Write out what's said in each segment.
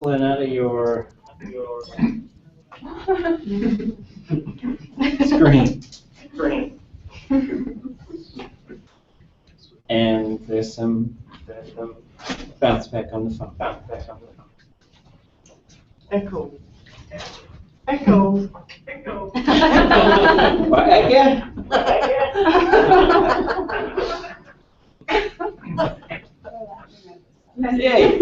pulling out of your screen. And there's some bounce back on the phone. Echo. Echo. What, again? Yay.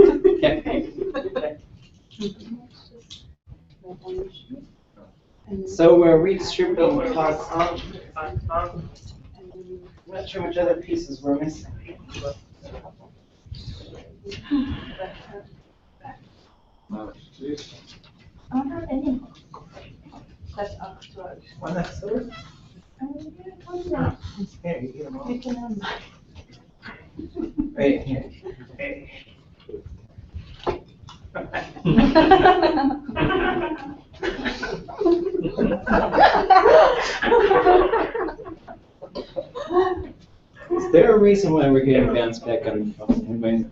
So we're redistributing costs. I'm not sure which other pieces we're missing. I don't have any. That's Aak'wtaatseen. One next door? Here, you get them all. You can have mine. Right here. Is there a reason why we're getting bounced back on the phone? Anybody?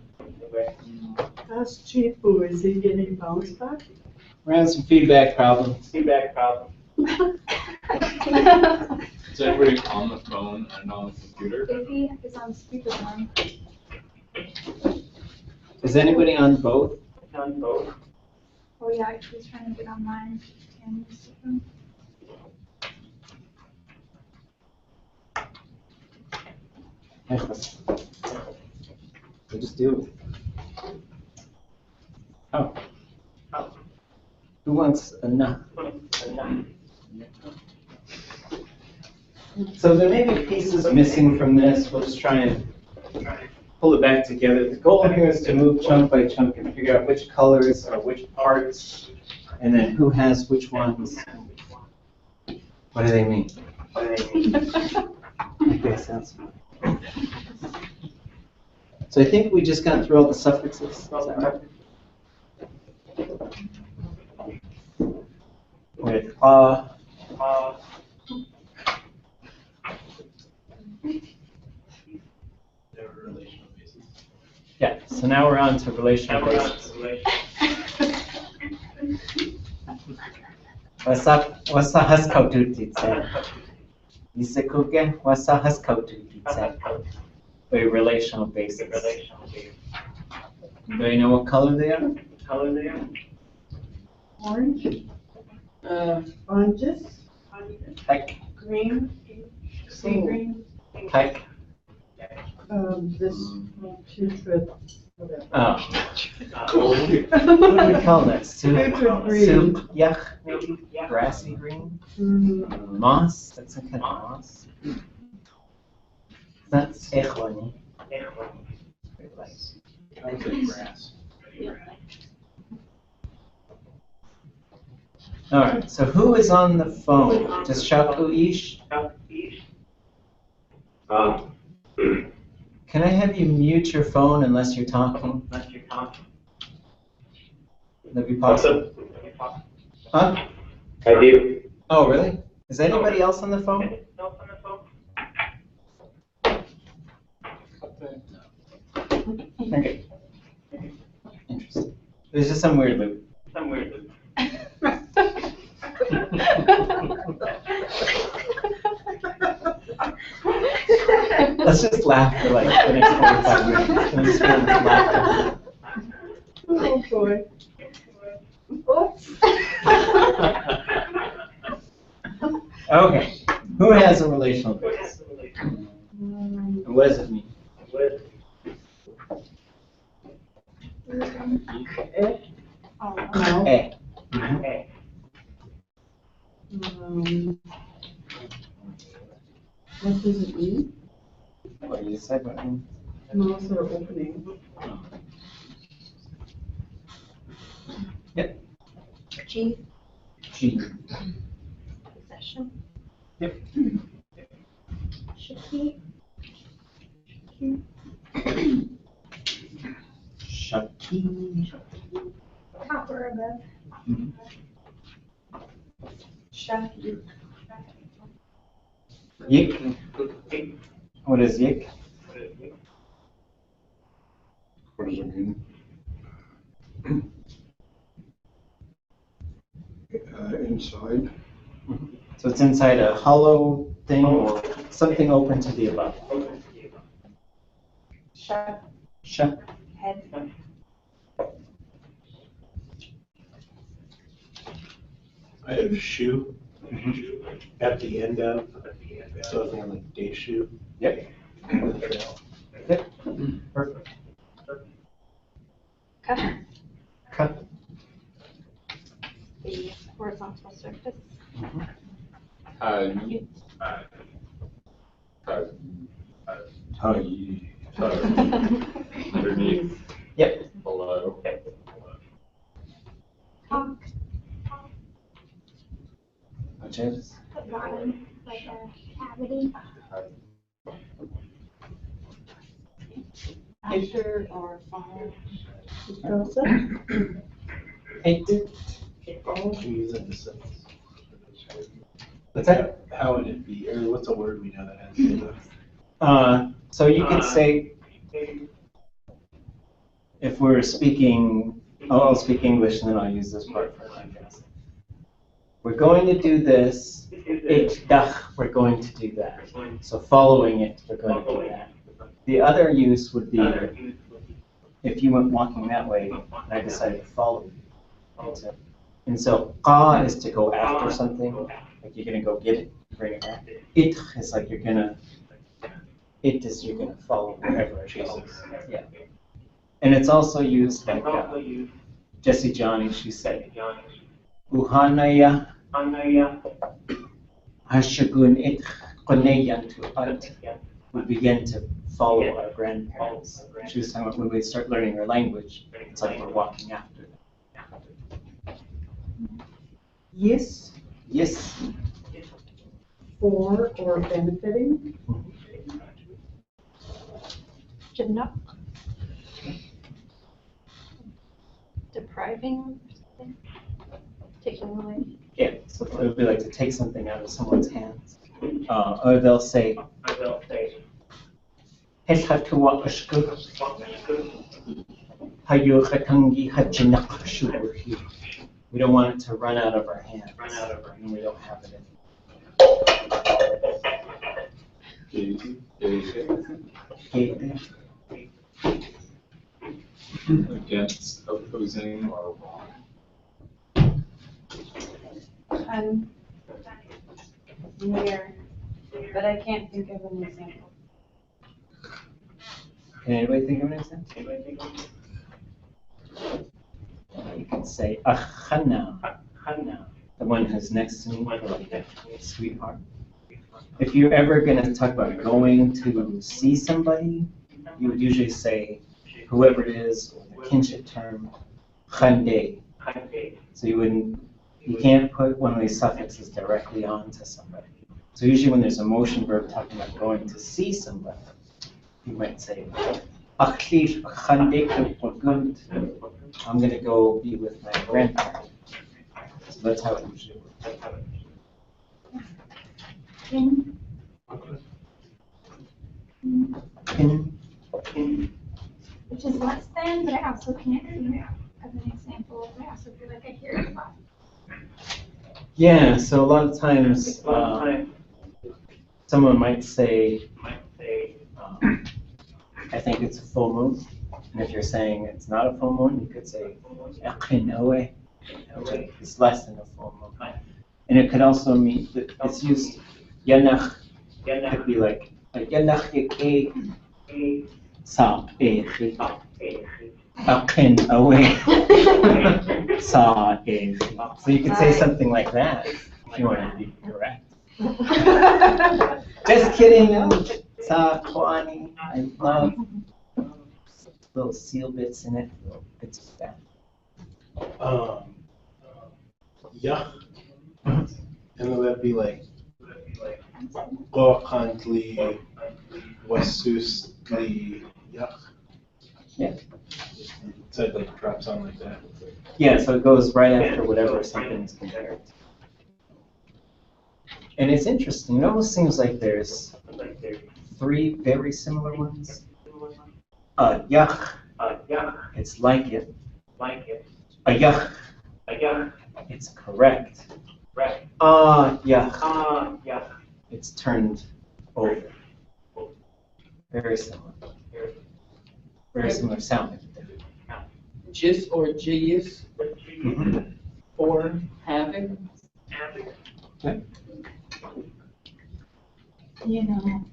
That's Chifu. Is he getting bounced back? We're having some feedback problems. Is everybody on the phone and on the computer? Baby is on speakerphone. Is anybody on both? Oh yeah, he's trying to get on mine. And use the phone. We'll just do it. Oh. Who wants a nut? So there may be pieces missing from this. We'll just try and pull it back together. The goal here is to move chunk by chunk and figure out which colors are which parts, and then who has which ones. What do they mean? Okay, sounds good. So I think we just got through all the suffixes. Is that right? With yeah, so now we're on to relational basis. Wasa Haskau'taatseen. Nisekuke Wasa Haskau'taatseen. A relational basis. Do you know what color they are? Orange. Oranges. Heck. Green. Sea green. Heck. This putrid. Whatever. Oh. What do we call that? Putrid green. Soup, yuck, maybe? Grassy green? Moss? That's some kind of moss. That's Aak'wtaatseen. I would say grass. All right, so who is on the phone? Just Shakuish? Can I have you mute your phone unless you're talking? That'd be possible. Huh? I do. Oh, really? Is anybody else on the phone? Okay. Interesting. There's just some weird loop. Let's just laugh for like the next 45 minutes. And just feel this laughter. Oh boy. Oops. Okay. Who has a relational base? And what does it mean? No. A. What does it mean? What did you say about me? Mouths are opening. Yep. G. G. Possession. Yep. Shaki. Shaki. Top or above. Shaki. Yik. What is yik? What does it mean? inside. So it's inside a hollow thing or something open to the above. Shut Shut. head. I have shoe at the end of, so I think like day shoe. Yep. End of the trail. Yep. Perfect. Cut Cut. the horizontal surface. Underneath, Yep. below. Talk. Which is? The bottom, like a cavity. After or far. Eight. Can you use it in a sentence? What's that? How would it be, or what's a word we know that has? So you could say, if we're speaking, I'll speak English and then I'll use this part for a contrast. We're going to do this. We're going to do that. So following it, we're going to do that. The other use would be if you went walking that way and I decided to follow you. And so qa is to go after something, like you're going to go get it, bring it back. It is like you're going to follow wherever it goes. Yeah. And it's also used like Jessie Johnny, she said, Uhanaya Hashagun it Qoneyan to Ant. We begin to follow our grandparents. She was talking about when we start learning our language, it's like we're walking after them. Yes, Yes. for or benefiting. Januk. Depriving something. Taking away. Yeah, so it would be like to take something out of someone's hands. Or they'll say, Heshatuwa Ashku Hayu Hatangi Hajinak Shubuhi. We don't want it to run out of our hands. And we don't have it in. Against, opposing, or wrong. I'm near, but I can't think of an example. Can anybody think of an example? You could say, Achana, the one who's next to me, like, sweetheart. If you're ever going to talk about going to see somebody, you would usually say, whoever it is, or the kinship term, Khande. So you can't put one of these suffixes directly onto somebody. So usually when there's a motion verb talking about going to see somebody, you might say, I'm going to go be with my grandparents. So that's how it usually works. In. Which is less than, but I also can't think of an example. I also feel like I hear it a lot. Yeah, so a lot of times someone might say, I think it's a full moon. And if you're saying it's not a full moon, you could say, which is less than a full moon. And it could also mean that it's used, yanach could be like, yanach yake sa echi. Akin away. Sa echi. So you could say something like that if you want to be correct. Just kidding. Sa kwani. I love little seal bits in it. Little bits of that. Yeah. And then that'd be like Qokantli Wasusli Yach. Yeah. So it like drops on like that. Yeah, so it goes right after whatever something is compared to. And it's interesting. It almost seems like there's three very similar ones. Yach. It's like it. A yach. It's correct. Yeah. It's turned over. Very similar. Very similar sound. Jis or jis Mhm. or having. You know.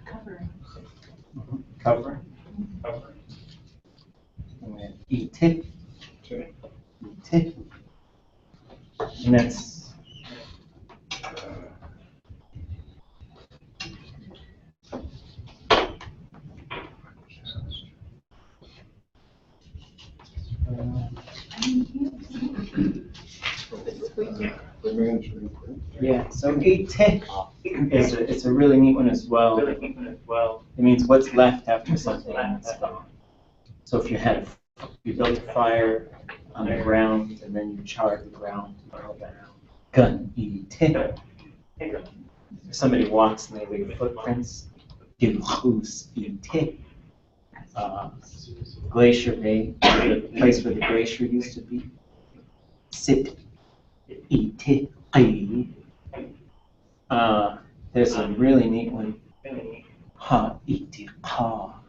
Covering. Cover. And then eat it. And that's yeah. So eat it is it's a really neat one as well. It means what's left after something is gone. So if you built a fire on the ground and then you charred the ground, you call that gun eat it. If somebody walks and they leave footprints, who's eat it. Glacier Bay, the place where the glacier used to be. Sit, eat it. There's a really neat one. Ha, eat it, ha.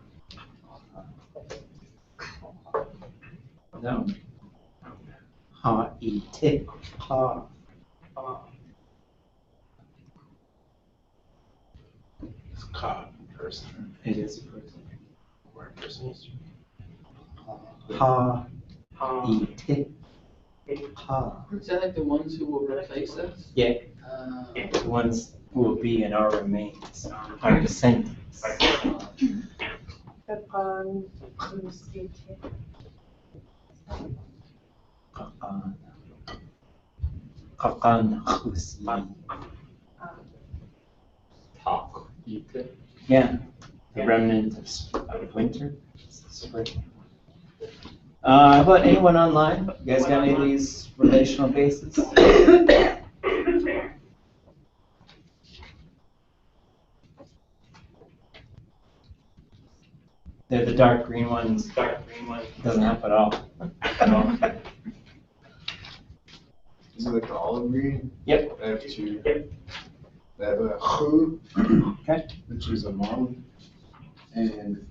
No. Ha, eat it, ha. It's caught person. It is a person. Where a person is. Ha, eat it, ha. Is that like the ones who will replace us? Yeah, the ones who will be in our remains, our descendants. Kapan Kusiti. Kakan husi. Talk, eat it. Yeah, the remnant of winter, spring. How about anyone online? You guys got any of these relational bases? They're the dark green ones. Doesn't help at all. Is it like the olive green? Yep. I have two. I have a hu, Okay. which is among, and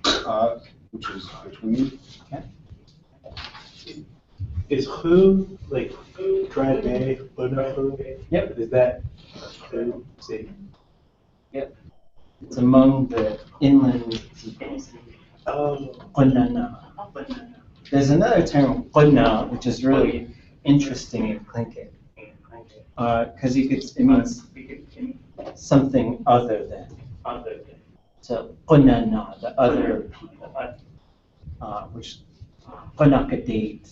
which is between. Is who like dry bay, who? Yep. Is that who? See. It's among the inland peoples. Oh. Qunana. There's another term, qunna, which is really interesting in Tlingit. Because it means something other than. So qunana, the other people, which qunakadate,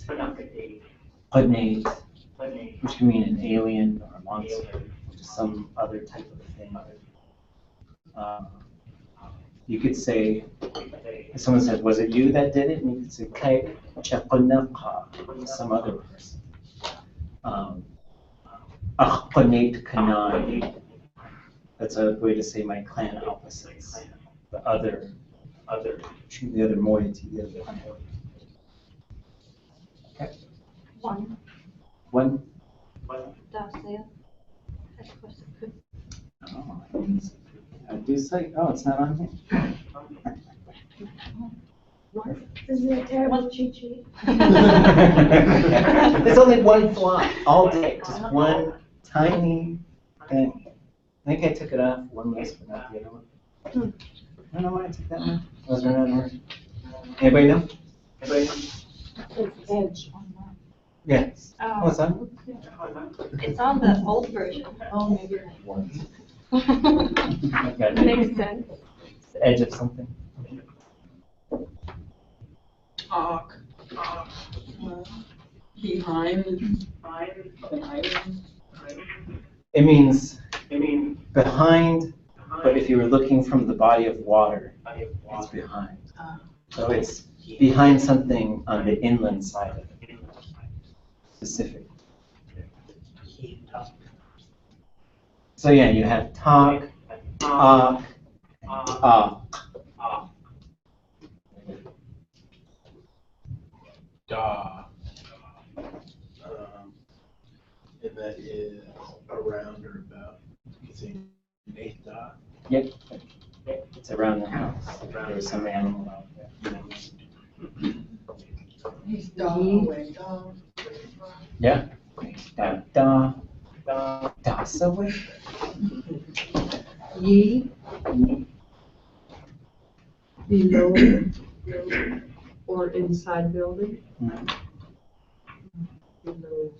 qunate, which can mean an alien or a monster, which is some other type of thing. You could say, if someone said, was it you that did it? And you could say, Kai Chakunaka, some other person. Aak'wtaatseen Kanai. That's a way to say my clan opposites. The other moiety, the other clan. Okay. One. Oh, I do say, oh, it's not on here. This is a terrible cheat sheet. There's only one flaw all day, just one tiny thing. I think I took it off one list, but not the other one. I don't know why I took that one. Those are another word. Anybody know? It's edge on that. Yes. Oh, it's on? It's on the old version. Oh, maybe. Okay. Makes sense. It's the edge of something. Talk. Behind an item. It means behind, but if you were looking from the body of water, it's behind. So it's behind something on the inland side of it, specific. So yeah, you have talk, talk, Da. And that is around or about, you say, an eighth da? Yep. It's around the house. There's some animal out there. Yeah. Da, da, da, das away. Ye. Below or inside building. Below.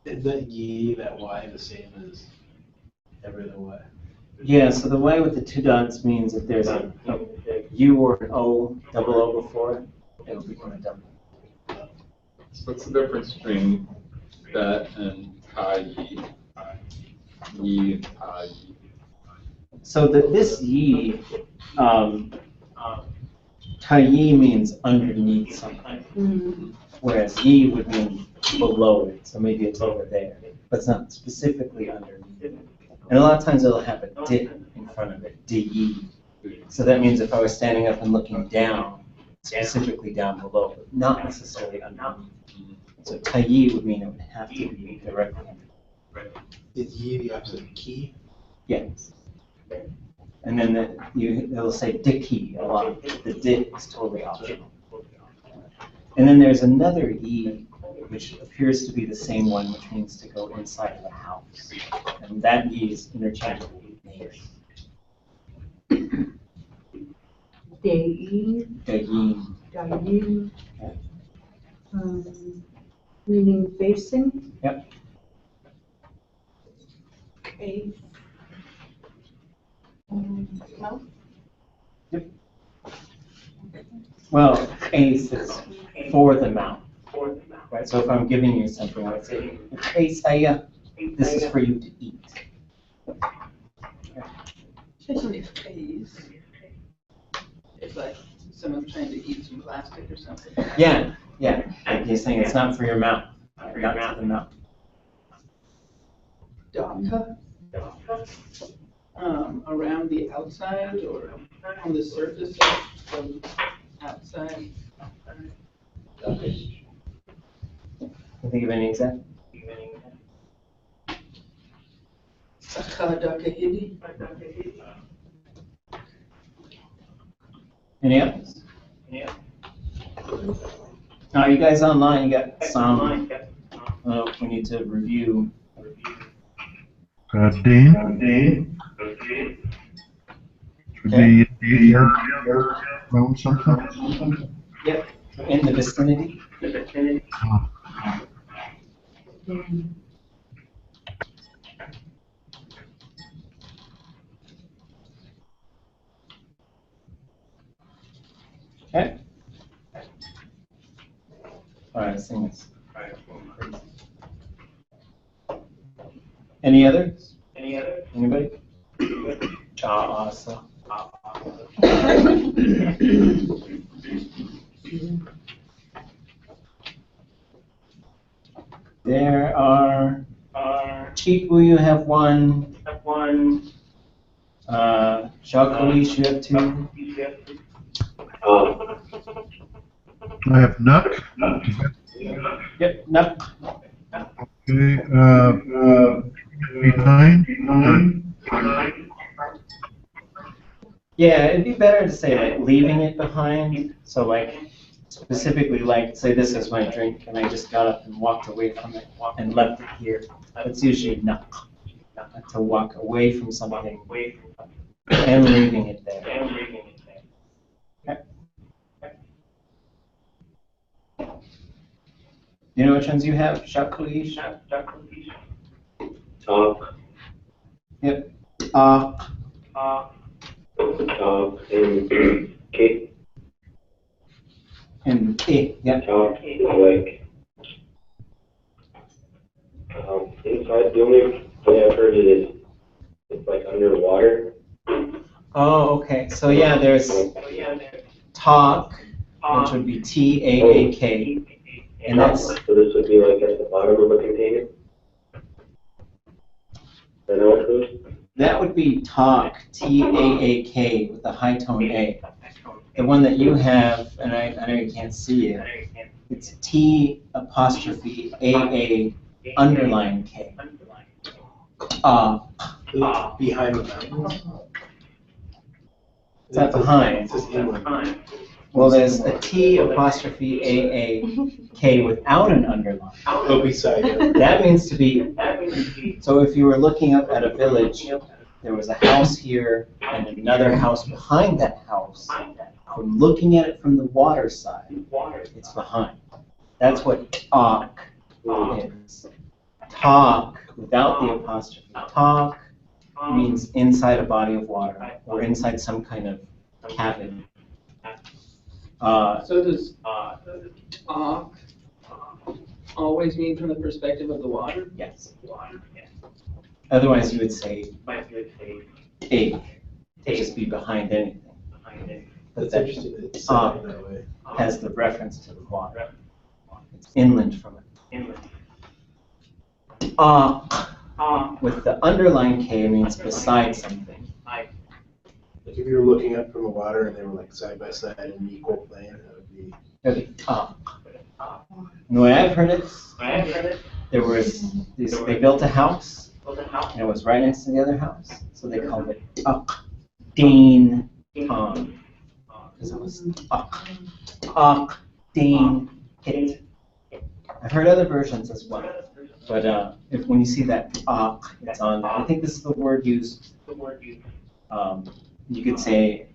Is that ye, that y, the same as every other y? Yeah, so the way with the two dots means if there's a U or an O, double O before it, it'll become a double. So what's the difference between that and tai-yi? Yi and tai-yi. So this yi, tai-yi means underneath something, whereas yi would mean below it, so maybe it's over there, but it's not specifically underneath it. And a lot of times it'll have a di in front of it, di-yi. So that means if I was standing up and looking down, specifically down below, but not necessarily underneath. So tai-yi would mean it would have to be directly under. Is ye the opposite of ki? Yes. And then it'll say diki a lot. The di is totally optional. And then there's another yi, which appears to be the same one, which means to go inside of a house. And that yi is interchangeable with neighbor. Dei. Dayin. Dayin. Meaning facing. Yep. Okay. No. Yep. Well, ace is for the mouth. Right? So if I'm giving you something, I would say, ace, this is for you to eat. Especially if phase. It's like someone's trying to eat some plastic or something. Yeah. Like you're saying it's not for your mouth. Not to the mouth. Daka. Around the outside or on the surface of the outside. Can you think of any example? Saka daka hidi. Any others? Are you guys online? You got some. We need to review. Dean? Should be here around something? Yep. In the vicinity. Okay. All right, sing this. Any others? Anybody? Awesome. There are Chipu, you have one. Shakuish, you have two. I have Nuck. Yep, no. Okay, behind. Yeah, it'd be better to say like leaving it behind. So like specifically like say this is my drink and I just got up and walked away from it and left it here. That's usually not to walk away from something and leaving it there. Okay. You know which ones you have? Shakuish? Yep. And yeah. Like, inside, the only way I've heard it is it's like underwater. Oh, okay. So yeah, there's talk, which would be Taak, and that's So this would be like at the bottom of a container? I know it goes. that would be talk, Taak, with a high tone A. the one that you have, and I know you can't see it, it's T apostrophe AA underline K. Behind the mountains? Is that behind? It says inland. Well, there's a T apostrophe AA K without an underline. Oh, beside it. That means to be, so if you were looking up at a village, there was a house here and another house behind that house. From looking at it from the water side, it's behind. That's what Aak is. Talk without the apostrophe. Talk means inside a body of water or inside some kind of cavity. So does talk always mean from the perspective of the water? Yes. Otherwise, you would say ache to just be behind anything. But That's interesting that it's Aak said that way. has the reference to the water. It's inland from it. With the underline K means beside something. Like if you were looking up from the water and they were like side by side in an equal plane, that would be. And the way I've heard it, there was they built a house, and it was right next to the other house, so they called it Aak'wtaatseen, because it was Aak'wtaatseen. I've heard other versions as well, but when you see that it's on there. I think this is the word used. You could say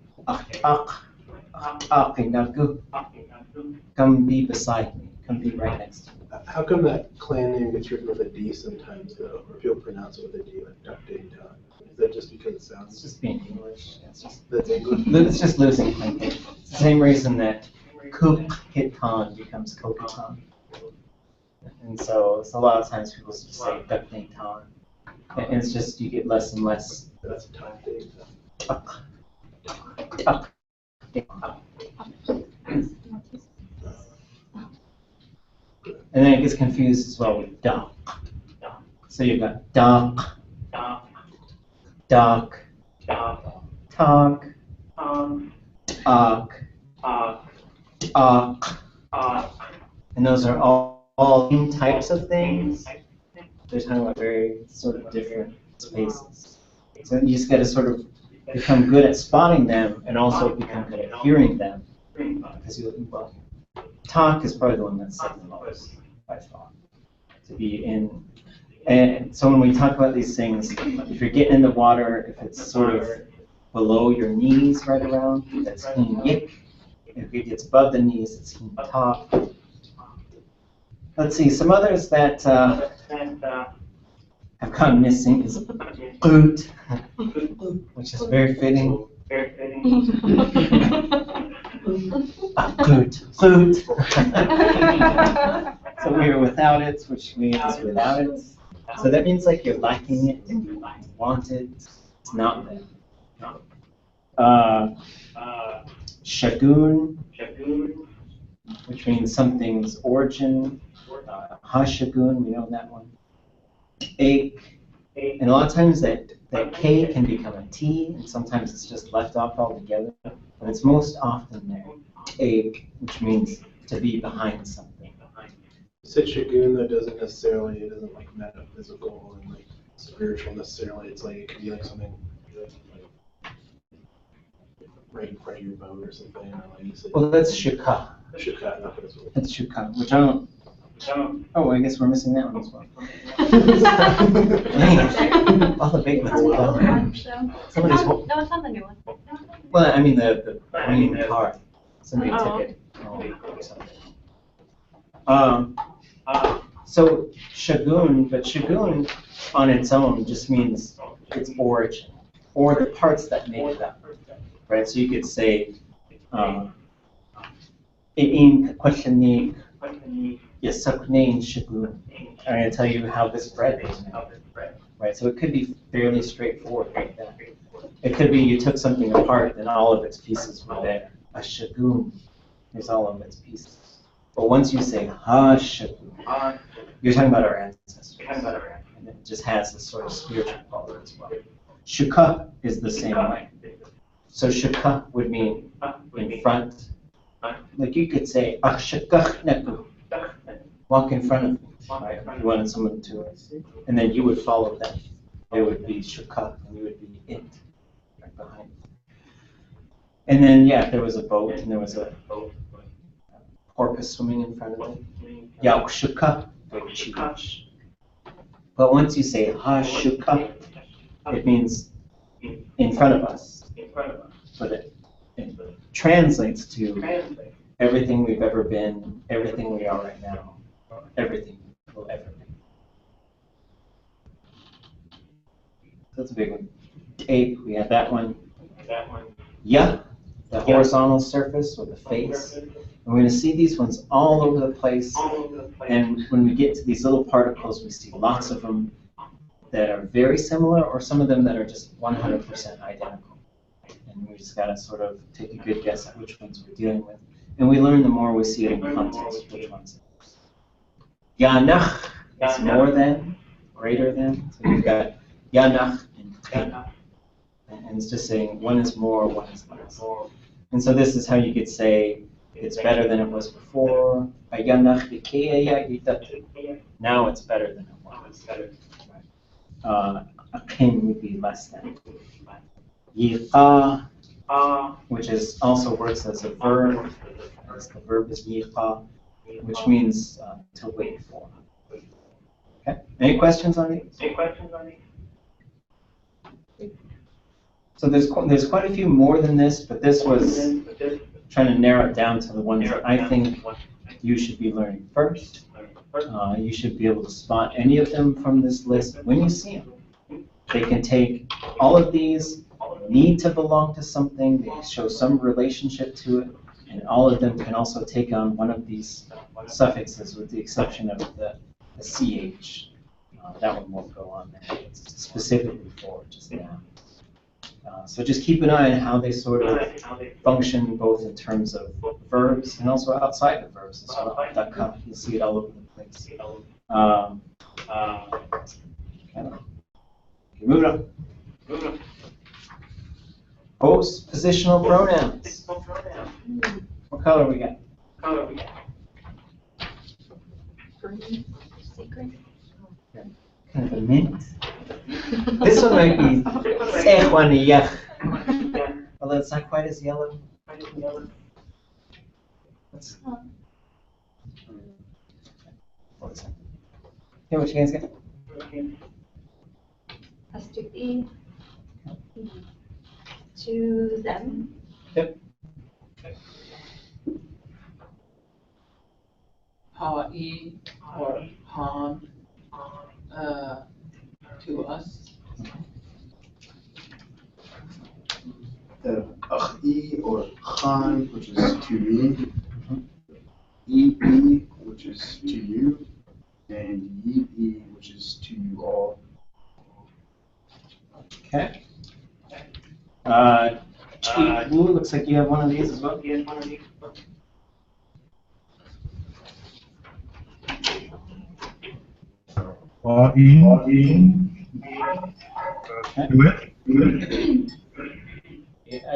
come be beside me, come be right next to me. How come that clan name gets written with a D sometimes though, or people pronounce it with a D, like Duck Ding Dong? Is that just because it It's sounds? just being English. That's English. It's just losing content. It's the same reason that Aak'wtaatseen becomes Aak'wtaatseen. And so a lot of times people just say Aak'wtaatseen. And it's just, you get less and less. That's a tongue thing. And then it gets confused as well with duck. So you've got duck, talk, and those are all types of things. They're talking about very sort of different spaces. So you just got to sort of become good at spotting them and also become good at hearing them. Because well, talk is probably the one that's said the most, by far. To be in, and so when we talk about these things, if you're getting in the water, if it's sort of below your knees right around, that's yik. If it gets above the knees, it's talk. Let's see, some others that have gone missing is oot, which is very fitting. Oot. So we are without it, which means without it. So that means like you're lacking it, you want it, it's not there. Shagun, which means something's origin. Hashagun, we know that one. Ache, and a lot of times that K can become a T, and sometimes it's just left off altogether, but it's most often there. Ache, which means to be behind something. You said shagun, that doesn't necessarily, it isn't like metaphysical and like spiritual necessarily. It's like it could be like something like right in front of your boat or something. Or like you said, Well, that's Shuka. Shukat, that's what it's called. That's Shuka, which I don't. Oh, I guess we're missing that one as well. All the big ones are gone. Somebody's. No, it's not the new one. Well, I mean the green car. Somebody took it. Or something. So shagun, but shagun on its own just means its origin, or the parts that make it up, right? So you could say, in Aak'wtaatseen, yasaknein shagun. I'm going to tell you how this bread is made, right? So it could be fairly straightforward like that. It could be you took something apart and all of its pieces were there. A shagun is all of its pieces. But once you say ha-shagun, you're talking about our ancestors. And it just has this sort of spiritual quality as well. Shuka is the same way. So shukah would mean in front. Like you could say, shukah neku, walk in front of me, right? If you wanted someone to, and then you would follow them. It would be shukah, and you would be it, right behind. And then, yeah, there was a boat, and there was a porpoise swimming in front of it. Yaukshukah, but once you say ha-shukah, it means in front of us. But it translates to everything we've ever been, everything we are right now, everything we'll ever be. That's a big one. Ape, we have that one. Yeah, the horizontal surface with the face. And we're going to see these ones all over the place. And when we get to these little particles, we see lots of them that are very similar, or some of them that are just 100% identical. And we just got to sort of take a good guess at which ones we're dealing with. And we learn the more we see it in context, which ones. Yanach is more than, greater than. So you've got Yanach and Ten. And it's just saying one is more, one is less. And so this is how you could say it's better than it was before. Now it's better than it was. Akim would be less than. Yiqa, which is also works as a verb. The verb is yiqa, which means to wait for. Okay. Any questions on these? So there's quite a few more than this, but this was trying to narrow it down to the ones that I think you should be learning first. You should be able to spot any of them from this list when you see them. They can take all of these, need to belong to something, they show some relationship to it, and all of them can also take on one of these suffixes with the exception of the ch. That one won't go on there. It's specifically for just now. So just keep an eye on how they sort of function both in terms of verbs and also outside of verbs as well. You'll see it all over the place. Move it on. Post-positional pronouns. What color we got? Green. Secret. Kind of a mint. This one might be sehwaniyah, although it's not quite as yellow. Let's, hey, what you guys got? Astuti. To them. Yep. Ha-i or han to us. Aak'wtaatseen or Khan, which is to me. E, which is to you. And Yi, which is to you all. Okay. Ooh, looks like you have one of these as well. Do it.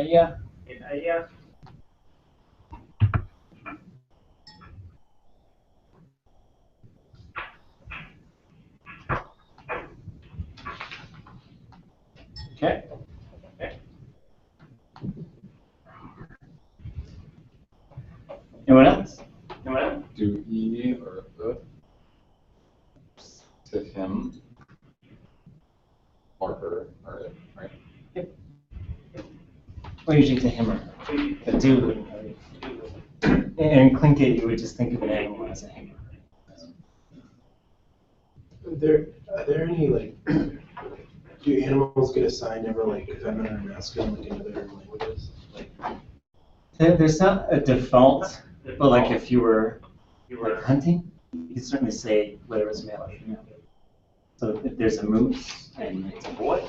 Yeah. Okay. Anyone else? Do E or to him or her or it, right? Well, usually to him or her. But do wouldn't. In Tlingit, you would just think of an animal as a him or her. Are there any, like, do animals get assigned ever, like, feminine or masculine, like in other languages? Like, There's not a default, but like if you were like hunting, you could certainly say whether it's male or female. So if there's a moose and it's a boy,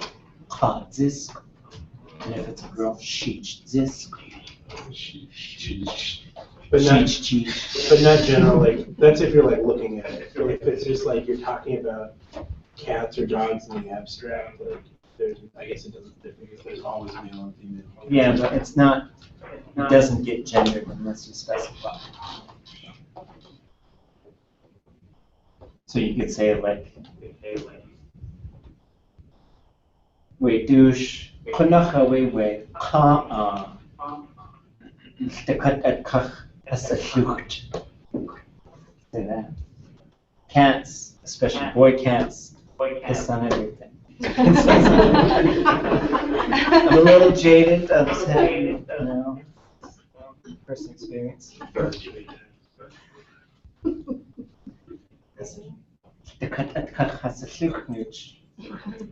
ha zisk, and if it's a girl, sheech zisk, but not, sheech. but not general, like, that's if you're, like, looking at it. If it's just, like, you're talking about cats or dogs in the abstract, like, I guess it doesn't differ because there's always male and female. Yeah, but it's not, it doesn't get gendered unless you specify. So you could say like, we douche, kunacha we ka stekat at kach as a shucht. Say that. Cats, especially boy cats, piss on everything. I'm a little jaded, upset, you know, personal experience.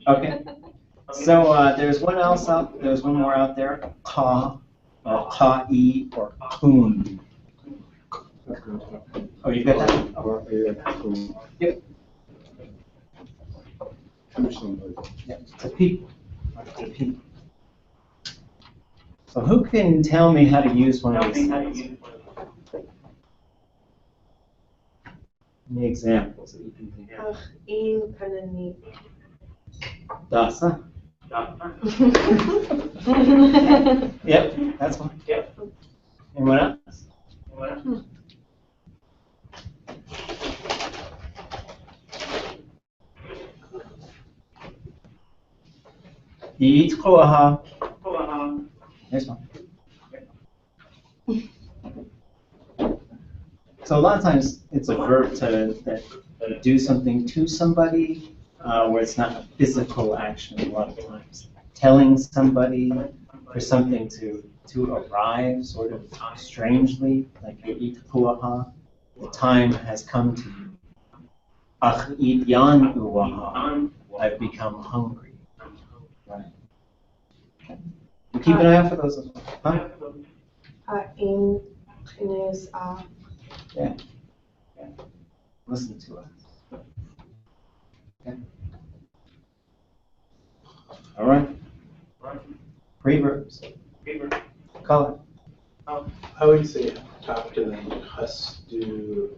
Okay, so there's one else out. There's one more out there. Ka, or ka-e, or kun. Oh, you got that? Oh, yep. Yep. It's a peep. It's a peep. So who can tell me how to use one of these things? Any examples that you can think of? In kanani. Dasa? Yep, that's one. Yep. Anyone else? Eat koaha. There's one. So a lot of times it's a verb that do something to somebody, where it's not a physical action a lot of times. Telling somebody for something to arrive sort of strangely, like eat kuaha, the time has come to you. Aak'wtaatseen uwaha, I've become hungry. Right. Okay. You keep an eye out for those as well. Huh? In is Yeah. Listen to us. Okay. All right. Preverbs. Color. I would say talk to them like hastu.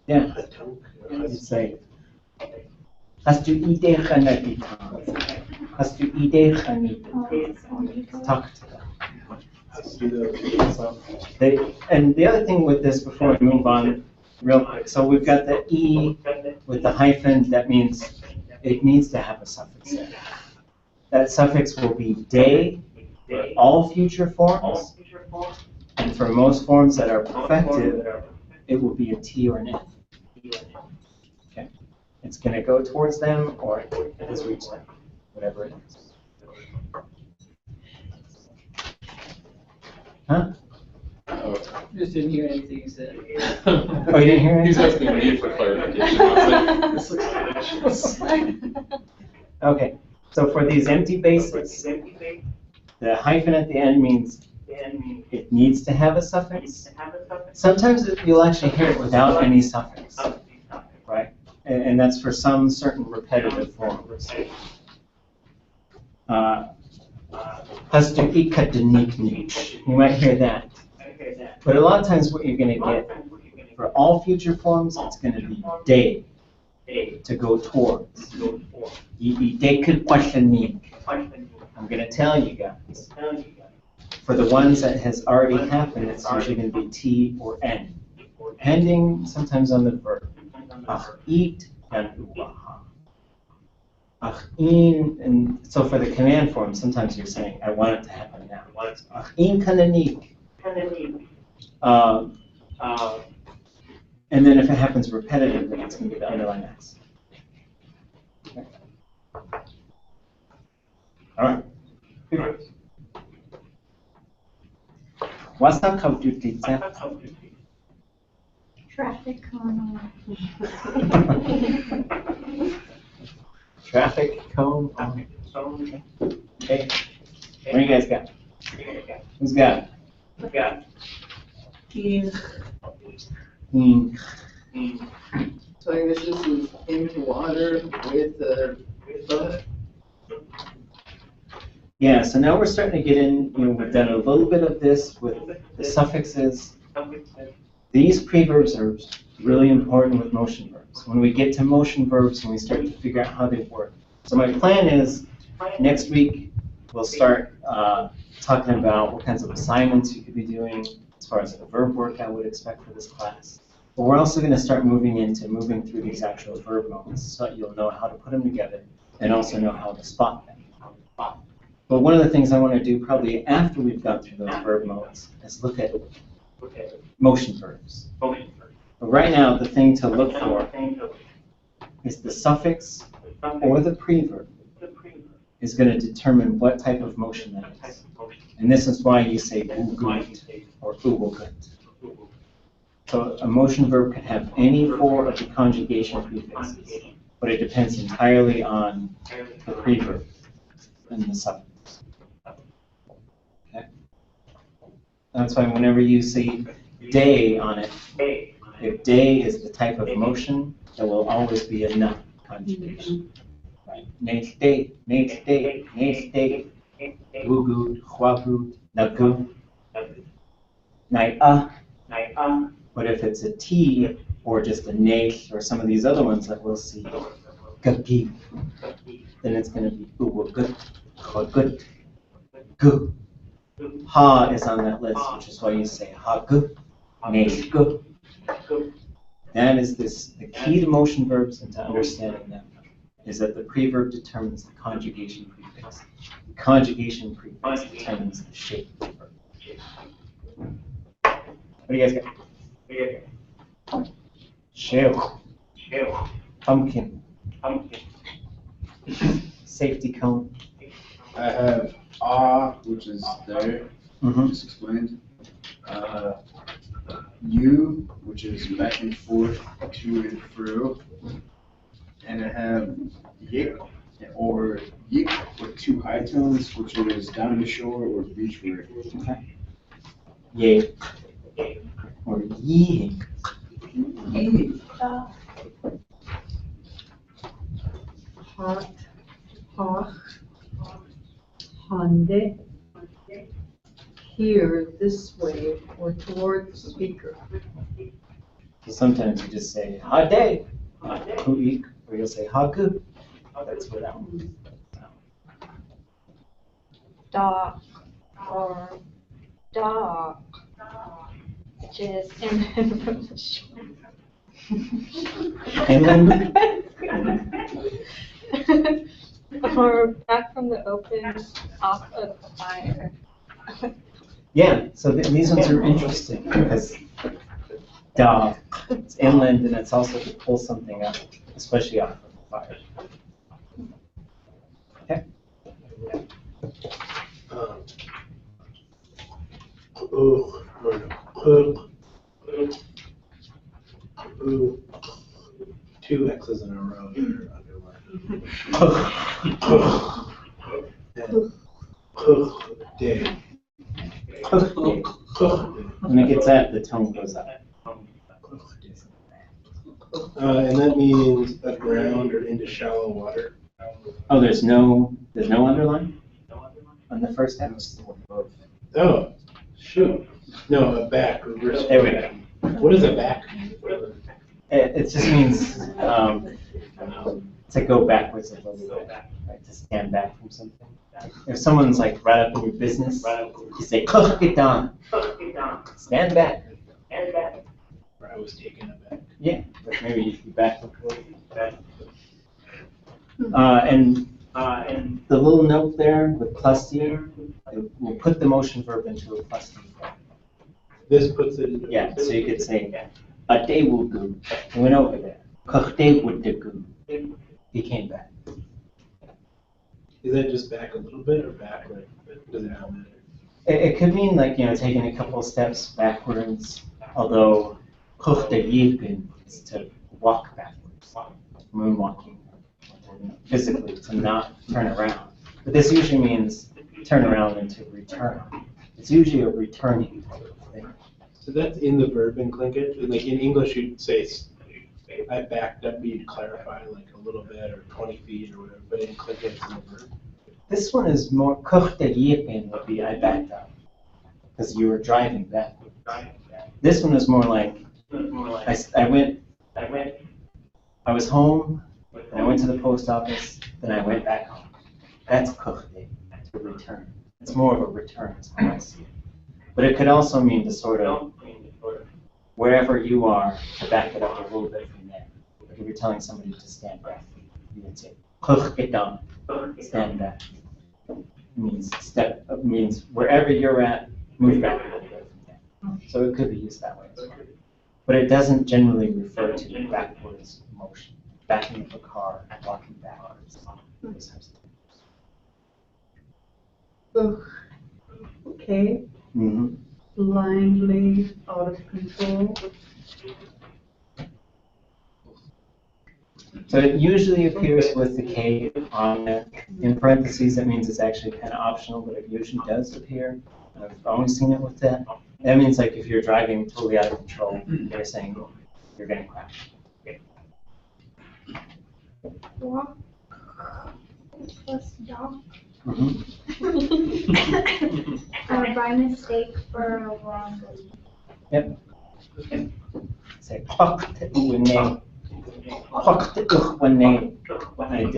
Yeah. Hatunk. You'd say, hastu ide chanatitan. Hastu ide chanititan. Talk to them. So and the other thing with this, before we move on, real quick, so we've got the E with the hyphen, that means it needs to have a suffix there. That suffix will be day for all future forms, and for most forms that are perfected, it will be a T or an F. Okay, it's going to go towards them, or it has reached them, whatever it is. Huh? Just didn't hear anything you said. Oh, you didn't hear He's anything? asking me for clarification. I was like, this looks Okay, so for these empty bases, the hyphen at the end means it needs to have a suffix. Sometimes you'll actually hear it without any suffix, right? And that's for some certain repetitive forms. You might hear that. But a lot of times what you're going to get, for all future forms, it's going to be day, to go towards. I'm going to tell you guys. For the ones that has already happened, it's usually going to be T or N, depending sometimes on the verb. Aak'wtaatseen and uwaha. Aak'wtaatseen, and so for the command form, sometimes you're saying, I want it to happen now. Aak'wtaatseen kananik. And then if it happens repetitively, it's going to be the underline S. Okay. All right. What's that called? Traffic cone. Traffic cone. Okay. What do you guys got? Who's got it? in So I guess this is in water with the boat. Yeah, so now we're starting to get in, we've done a little bit of this with the suffixes. These preverbs are really important with motion verbs. When we get to motion verbs and we start to figure out how they work. So my plan is, next week, we'll start talking about what kinds of assignments you could be doing as far as the verb work I would expect for this class. But we're also going to start moving through these actual verb modes so that you'll know how to put them together and also know how to spot them. But one of the things I want to do probably after we've gone through those verb modes is look at motion verbs. But right now, the thing to look for is the suffix or the preverb is going to determine what type of motion that is. And this is why you say ugut or uwogut. So a motion verb can have any four of the conjugation prefixes, but it depends entirely on the preverb and the suffix. Okay? That's why whenever you see day on it, if day is the type of motion, there will always be a nut conjugation. Right? Next day, wugut, huagut, nagu, nai-a. But if it's a T or just a nate or some of these other ones that we'll see, gagi, then it's going to be uwagut, huagut, gu. Ha is on that list, which is why you say ha-gu, nate-gu. That is the key to motion verbs and to understanding them is that the preverb determines the conjugation prefix. The conjugation prefix determines the shape of the verb. What do you guys got? Shell. Pumpkin. Safety cone. I have which is there, just explained. U, which is back and forth, to and fro. And I have yik, or yik, with two high tones, which is down the shore or beachward. Okay. Yay. Or yee. Hot, hot, honde, here, this way, or toward the speaker. So sometimes you just say ha day, kuik, or you'll say ha gu. That's what that one is. Dock or dog, which is inland from the shore. Inland? Or back from the open, off of the fire. Yeah, so these ones are interesting because dog, it's inland and it's also to pull something up, especially off of the fire. Okay. Two X's in a row that are underlined. Day. When it gets out, the tone goes up. And that means aground or into shallow water. Oh, there's no underline on the first half? Oh, shoot. No, a back, reverse. There we go. What is a back? It just means to go backwards a little bit, right? To stand back from something. If someone's like right up in your business, you say, "Get down, stand back." Or I was taken aback. Yeah, but maybe you should be back. And the little note there with plus D, we'll put the motion verb into a plus D form. This puts it into. Yeah, so you could say, a day will go. He went over there. Day would go. He came back. Is that just back a little bit or back? Like, does it not matter? It could mean like, taking a couple of steps backwards, although is to walk backwards, moonwalking, physically, to not turn around. But this usually means turn around and to return. It's usually a returning type of thing. So that's in the verb in Tlingit. Like in English, you'd say, I backed up, you'd clarify like a little bit or 20 feet or whatever, but in Tlingit, it's in the verb. This one is more would be I backed up because you were driving back. This one is more like I was home, then I went to the post office, then I went back home. That's kuchte, to return. It's more of a return, is how I see it. But it could also mean to sort of, wherever you are, to back it up a little bit from there. Like if you're telling somebody to stand back, you would say, kuchte down, stand back. Means wherever you're at, move back a little bit from there. So it could be used that way as well. But it doesn't generally refer to backwards motion, backing up a car, walking backwards, those types of Ugh. Okay, things. blindly out of control. So it usually appears with the K on there. In parentheses, that means it's actually kind of optional, but it usually does appear. I've always seen it with that. That means like if you're driving totally out of control, they're saying you're going to crash. Walk. Plus dog. By mistake for a wrong. Yep. Say when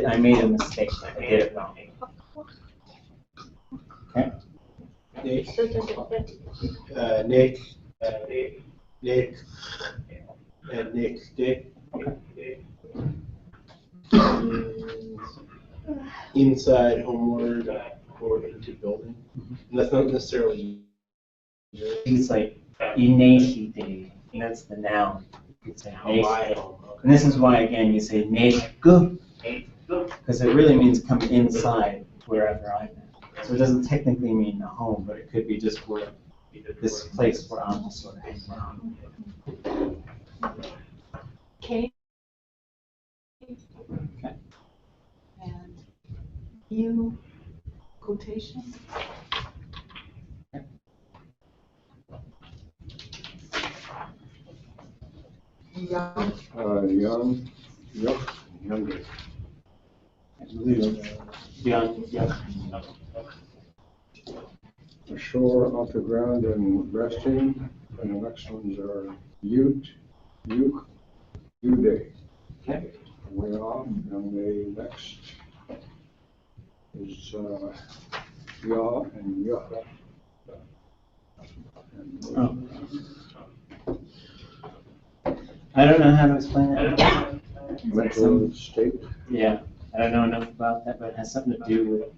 I made a mistake. I did it wrong. Okay. Nick, So does it fit? Nick, and Nick, Dick. Inside, homeward, or into building. And that's not necessarily. It's like inehite, and that's the noun. You could say nehite. And this is why again you say nehgu, because it really means come inside wherever I'm at. So it doesn't technically mean a home, but it could be just where this place where I'm sort of hanging around. Okay. Okay. And you, quotation. Young. Young, younger. Yeah. Ashore, off the ground and resting, and the next ones are Ute, Uke, Uday. Okay. Way off, and the next is Yaw and Yucca. Oh. I don't know how to explain that. Mental state. Yeah, I don't know enough about that, but it has something to do with,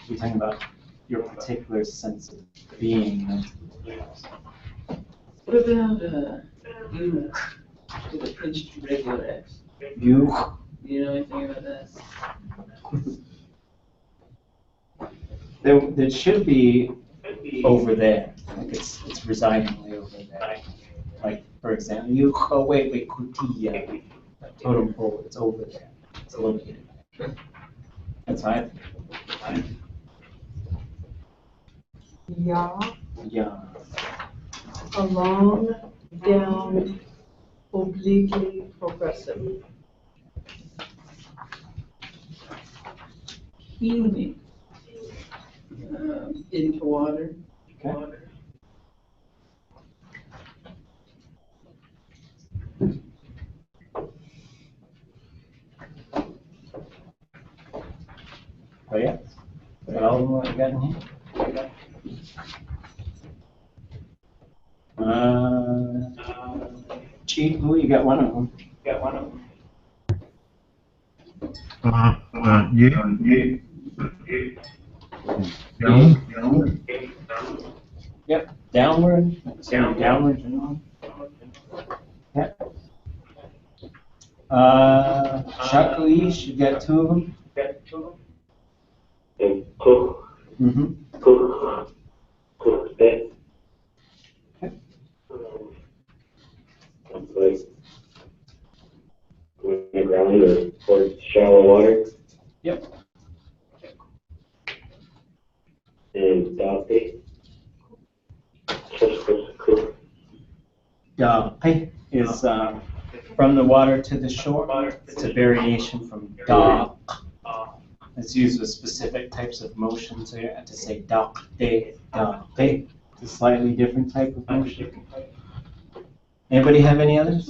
we're talking about your particular sense of being. What about, with a pinched regular X? You. You know anything about that? There should be over there, like it's residing way over there. Like, for example, you, oh wait, kutia, totem pole, it's over there, it's located there. That's why I think. Yeah. Yeah. Along, down, obliquely progressive. Healing. Into water. Okay. Oh yeah, is that all of them what you got in here? Chief, who you got one of them? Young. Yep, downward, so downward and on. Yep. Shakuish, you got two of them? And cook, Mm-hmm. cook that. Okay. Sounds like going on the ground or towards shallow water. Yep. And date. Cook. Dape is from the water to the shore. It's a variation from da. It's used with specific types of motion, so you have to say dape. It's a slightly different type of motion. Anybody have any others?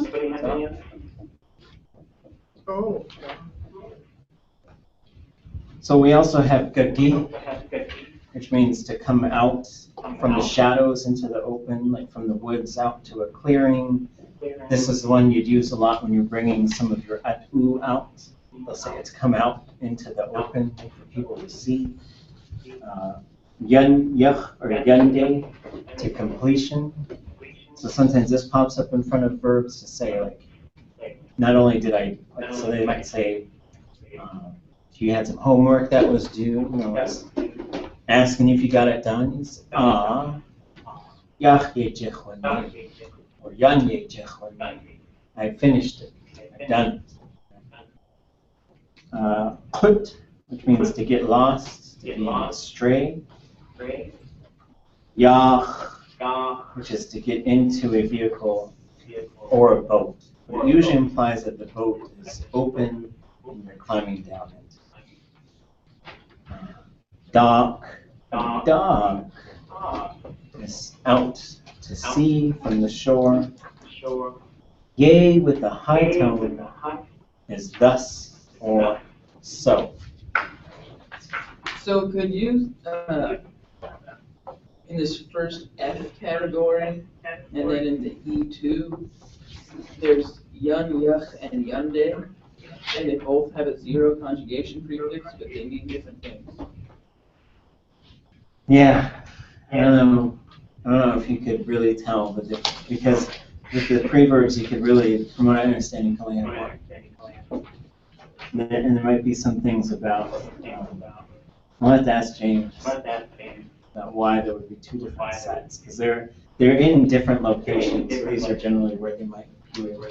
Oh. So we also have gagi, which means to come out from the shadows into the open, like from the woods out to a clearing. This is the one you'd use a lot when you're bringing some of your atu out. They'll say it's come out into the open for people to see. Yun yach or yunde, to completion. So sometimes this pops up in front of verbs to say, like, not only did I, like, so they might say, you had some homework that was due, you know, it's asking if you got it done. It's yach ye jechwan, or yan ye jechwan. I finished it, I've done it. Put, which means to get lost, to be astray. Yach, which is to get into a vehicle or a boat. But it usually implies that the boat is open and you're climbing down it. Dark, dark is out to sea from the shore. Yea with the high tone is thus or so. So could you, in this first F category, and then in the E2, there's yun, yuch, and yunde, and they both have a zero conjugation prefix, but they mean different things. Yeah, I don't know if you could really tell the difference, because with the preverbs you could really, from what I understand, you can only have one. And there might be some things about, I'll have to ask James about why there would be two different sets, because they're in different locations. These are generally where they might appear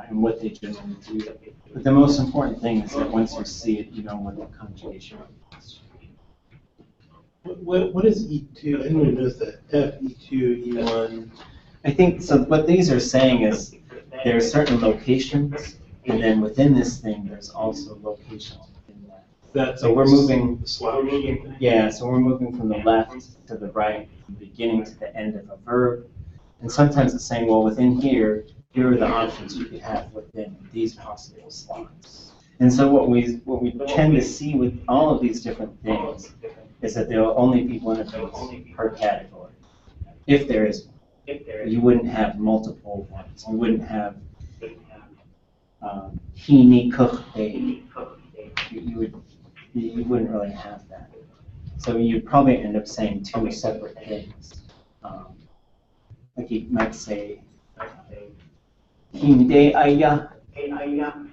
and what they generally do. But the most important thing is that once you see it, you know what the conjugation is. What is E2? I didn't even notice that. F, E2, E1. I think, so what these are saying is there are certain locations, and then within this thing, there's also location within that. So we're moving, yeah, so we're moving from the left to the right, from the beginning to the end of a verb. And sometimes it's saying, well, within here, here are the options you could have within these possible slots. And so what we tend to see with all of these different things is that there will only be one of these per category, if there is one. You wouldn't have multiple ones. You wouldn't have he, ni, kuch, they. You wouldn't really have that. So you'd probably end up saying two separate things. Like you might say, Hinde aya,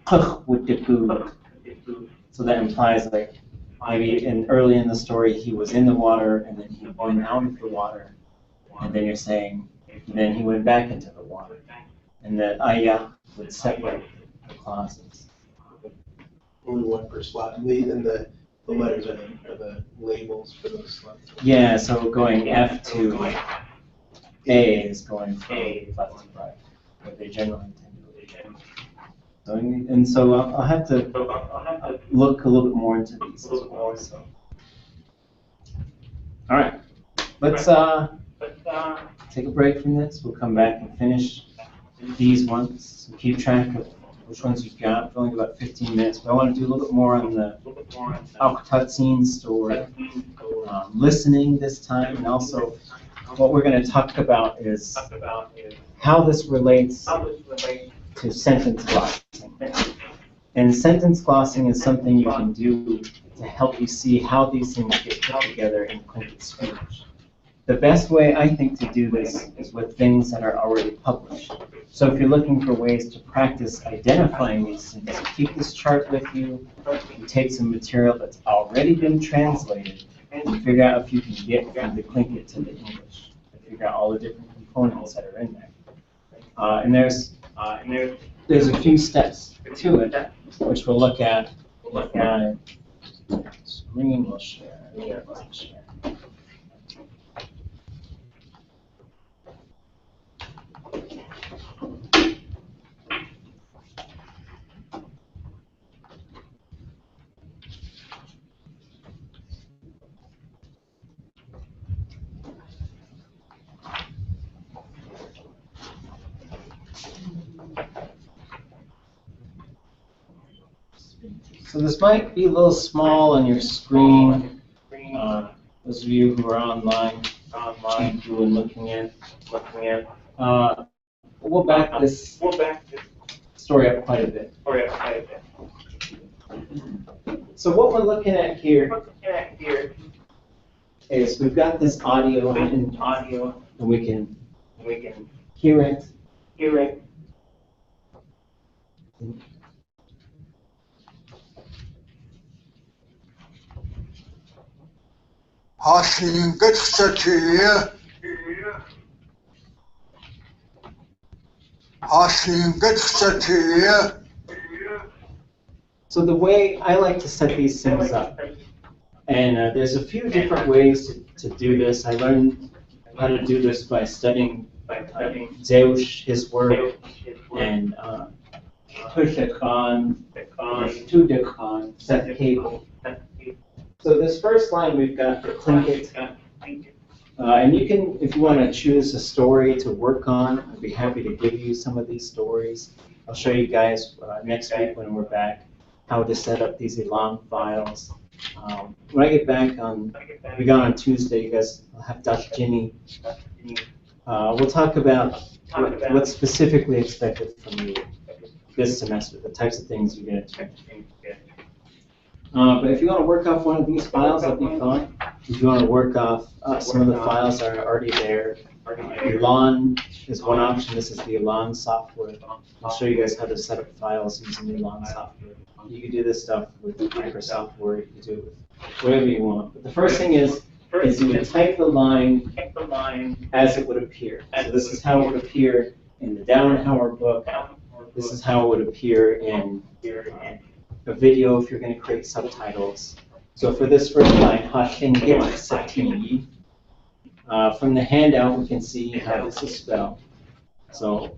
kuch with the food. So that implies, like, maybe early in the story he was in the water and then he went out of the water, and then you're saying, and then he went back into the water. And the ayah would separate the clauses. Only one per slot. And the letters are the labels for those slots. Yeah, so going F to A is going from left to right, but they generally tend to go. So, and so I'll have to look a little bit more into these as well. So. All right, let's take a break from this. We'll come back and finish these ones. So keep track of which ones you've got. We've only got about 15 minutes, but I want to do a little bit more on the Aak'wtaatseen story, listening this time, and also what we're going to talk about is how this relates to sentence glossing. And sentence glossing is something you can do to help you see how these things get put together in Tlingit speech. The best way, I think, to do this is with things that are already published. So if you're looking for ways to practice identifying these things, keep this chart with you. You take some material that's already been translated and figure out if you can get from the Tlingit to the English. Figure out all the different components that are in there. And there's a few steps to it, which we'll look at if my screen will share. Here, let's share. So this might be a little small on your screen. Those of you who are online who are looking at. We'll back this story up quite a bit. So what we're looking at here is we've got this audio and we can hear it. So the way I like to set these things up, and there's a few different ways to do this. I learned how to do this by studying Zeus, his work, and Tushakhan, Seth Cable. So this first line we've got the Tlingit. And you can, if you want to choose a story to work on, I'd be happy to give you some of these stories. I'll show you guys next week when we're back how to set up these Elan files. When I get back we got on Tuesday, you guys will have Dr. Ginny. We'll talk about what's specifically expected from you this semester, the types of things you're going to do. But if you want to work off one of these files, that'd be fine. If you want to work off some of the files that are already there, Elan is one option. This is the Elan software. I'll show you guys how to set up files using Elan software. You can do this stuff with Microsoft Word. You can do it with whatever you want. But the first thing is you would type the line as it would appear. So this is how it would appear in the Downhauer book. This is how it would appear in a video if you're going to create subtitles. So for this first line, Tlingit Sati, from the handout we can see how this is spelled. So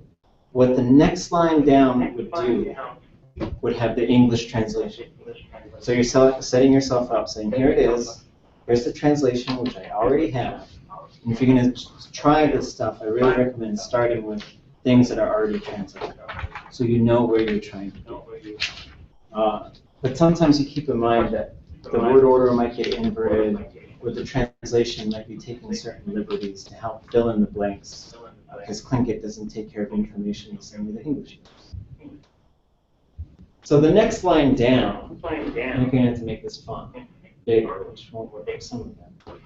what the next line down would do would have the English translation. So you're setting yourself up, saying here it is, here's the translation which I already have. And if you're going to try this stuff, I really recommend starting with things that are already translated, so you know where you're trying to go. But sometimes you keep in mind that the word order might get inverted, or the translation might be taking certain liberties to help fill in the blanks, because Tlingit doesn't take care of information the same way the English does. So the next line down, I'm going to have to make this font bigger, which won't work for some of them.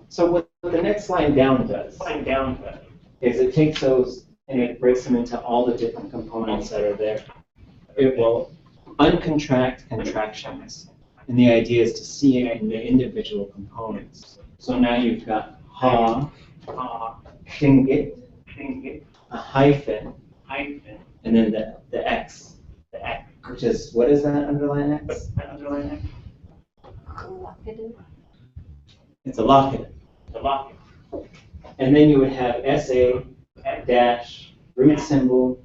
So what the next line down does is it takes those and it breaks them into all the different components that are there. It will uncontract contractions. And the idea is to see it in the individual components. So now you've got ha, Tlingit, a hyphen, and then the X, which is, what is that underline X? It's a locket. And then you would have SA, dash, root symbol,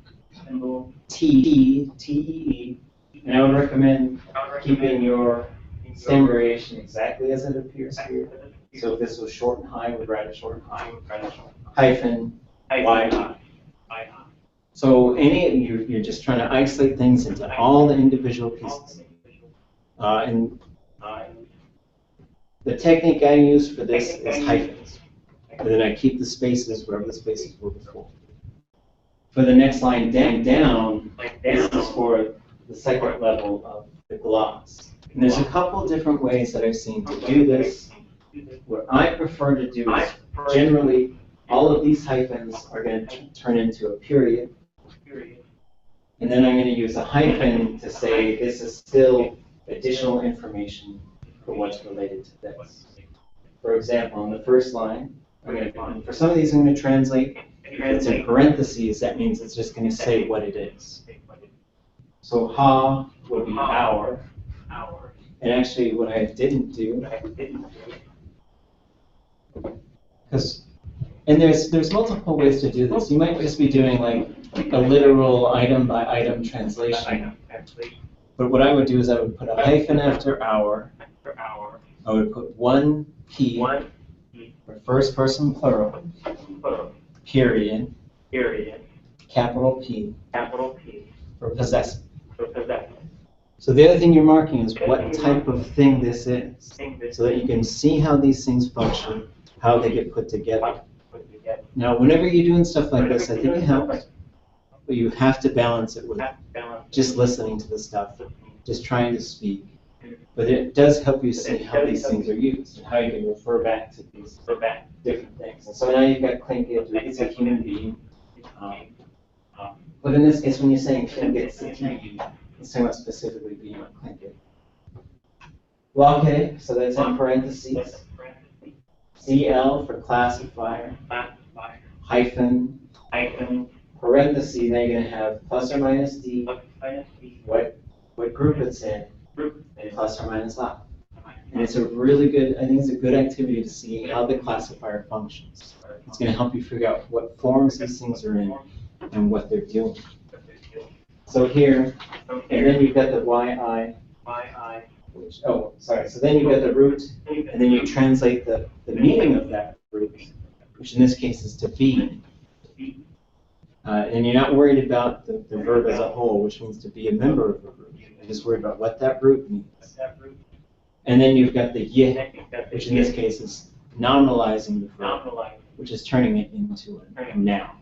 T, T-E-E, and I would recommend keeping your stem variation exactly as it appears here. So if this was short and high, we'd write a short and high, hyphen, Y. So you're just trying to isolate things into all the individual pieces. And the technique I use for this is hyphens. And then I keep the spaces wherever the spaces were before. For the next line down, this is for the second level of the gloss. And there's a couple different ways that I've seen to do this. What I prefer to do is generally all of these hyphens are going to turn into a period. And then I'm going to use a hyphen to say this is still additional information for what's related to this. For example, on the first line, for some of these I'm going to translate. If it's in parentheses, that means it's just going to say what it is. So ha would be our, And actually, what I didn't do, and there's multiple ways to do this. You might just be doing like a literal item by item translation. But what I would do is I would put a hyphen after hour. I would put one P for first person plural, period, capital P for possessive. So the other thing you're marking is what type of thing this is, so that you can see how these things function, how they get put together. Now, whenever you're doing stuff like this, I think it helps, but you have to balance it with just listening to the stuff, just trying to speak. But it does help you see how these things are used and how you can refer back to these different things. And so now you've got Tlingit, it's a human being. But in this case, when you're saying Tlingit, it's talking about specifically being a Tlingit. Well, okay, so that's in parentheses. CL for classifier, hyphen, parentheses, then you're going to have plus or minus D, what group it's in, and plus or minus I. And it's a really good, I think it's a good activity to see how the classifier functions. It's going to help you figure out what forms these things are in and what they're doing. So here, and then you've got the YI, which, oh, sorry, so then you've got the root, and then you translate the meaning of that root, which in this case is to be. And you're not worried about the verb as a whole, which means to be a member of a group. You're just worried about what that root means. And then you've got the ye, which in this case is nominalizing the verb, which is turning it into a noun.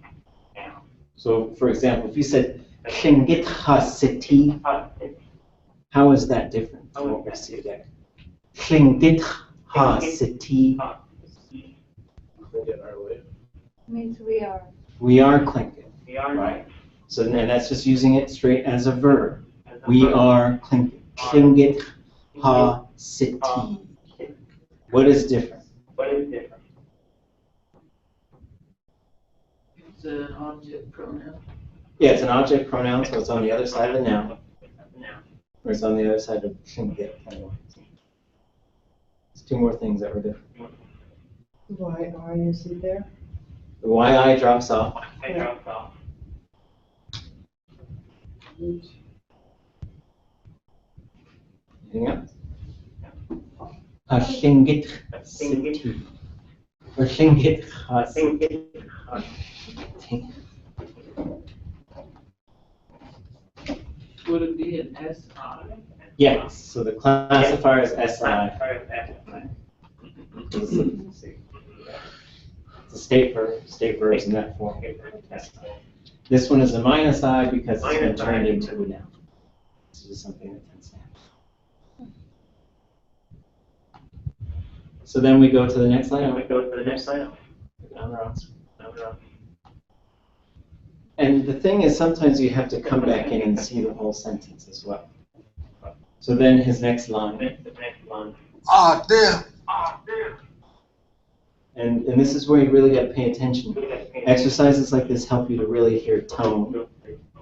So, for example, if you said, Tlingit City, how is that different from what we see there? Tlingit City. Means we are. We are Tlingit, right? So, and that's just using it straight as a verb. We are Tlingit. Tlingit City. What is different? It's an object pronoun. Yeah, it's an object pronoun, so it's on the other side of the noun. Or it's on the other side of Tlingit. There's two more things that were different. Why are you see there? The YI drops off. Anything else? A Tlingit City. Or Tlingit City. Would it be an SI? Yes, so the classifier is SI. It's a state verbs in that form. This one is a minus I because it's been turned into a noun. This is something that tends to happen. So then we go to the next line. On the wrong screen. And the thing is, sometimes you have to come back in and see the whole sentence as well. So then his next line. Ah, damn. And this is where you really got to pay attention. Exercises like this help you to really hear tone,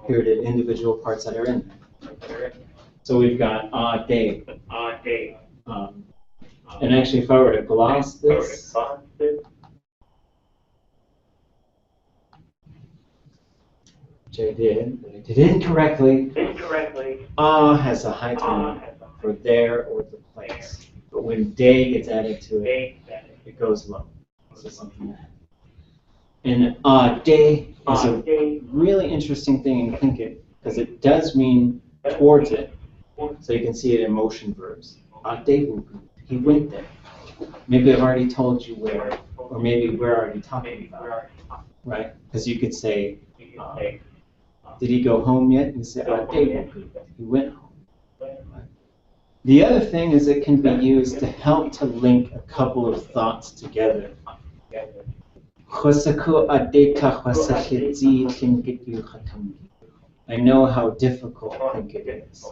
hear the individual parts that are in there. So we've got day. And actually, if I were to gloss this, which I did, but I did it incorrectly. Has a high tone for there or the place. But when day gets added to it, it goes low. So something like that. And day is a really interesting thing in Tlingit because it does mean towards it. So you can see it in motion verbs. He went there. Maybe I've already told you where, or maybe we're already talking about it, right? Because you could say, did he go home yet? And say, he went home. The other thing is it can be used to help to link a couple of thoughts together. I know how difficult Tlingit is.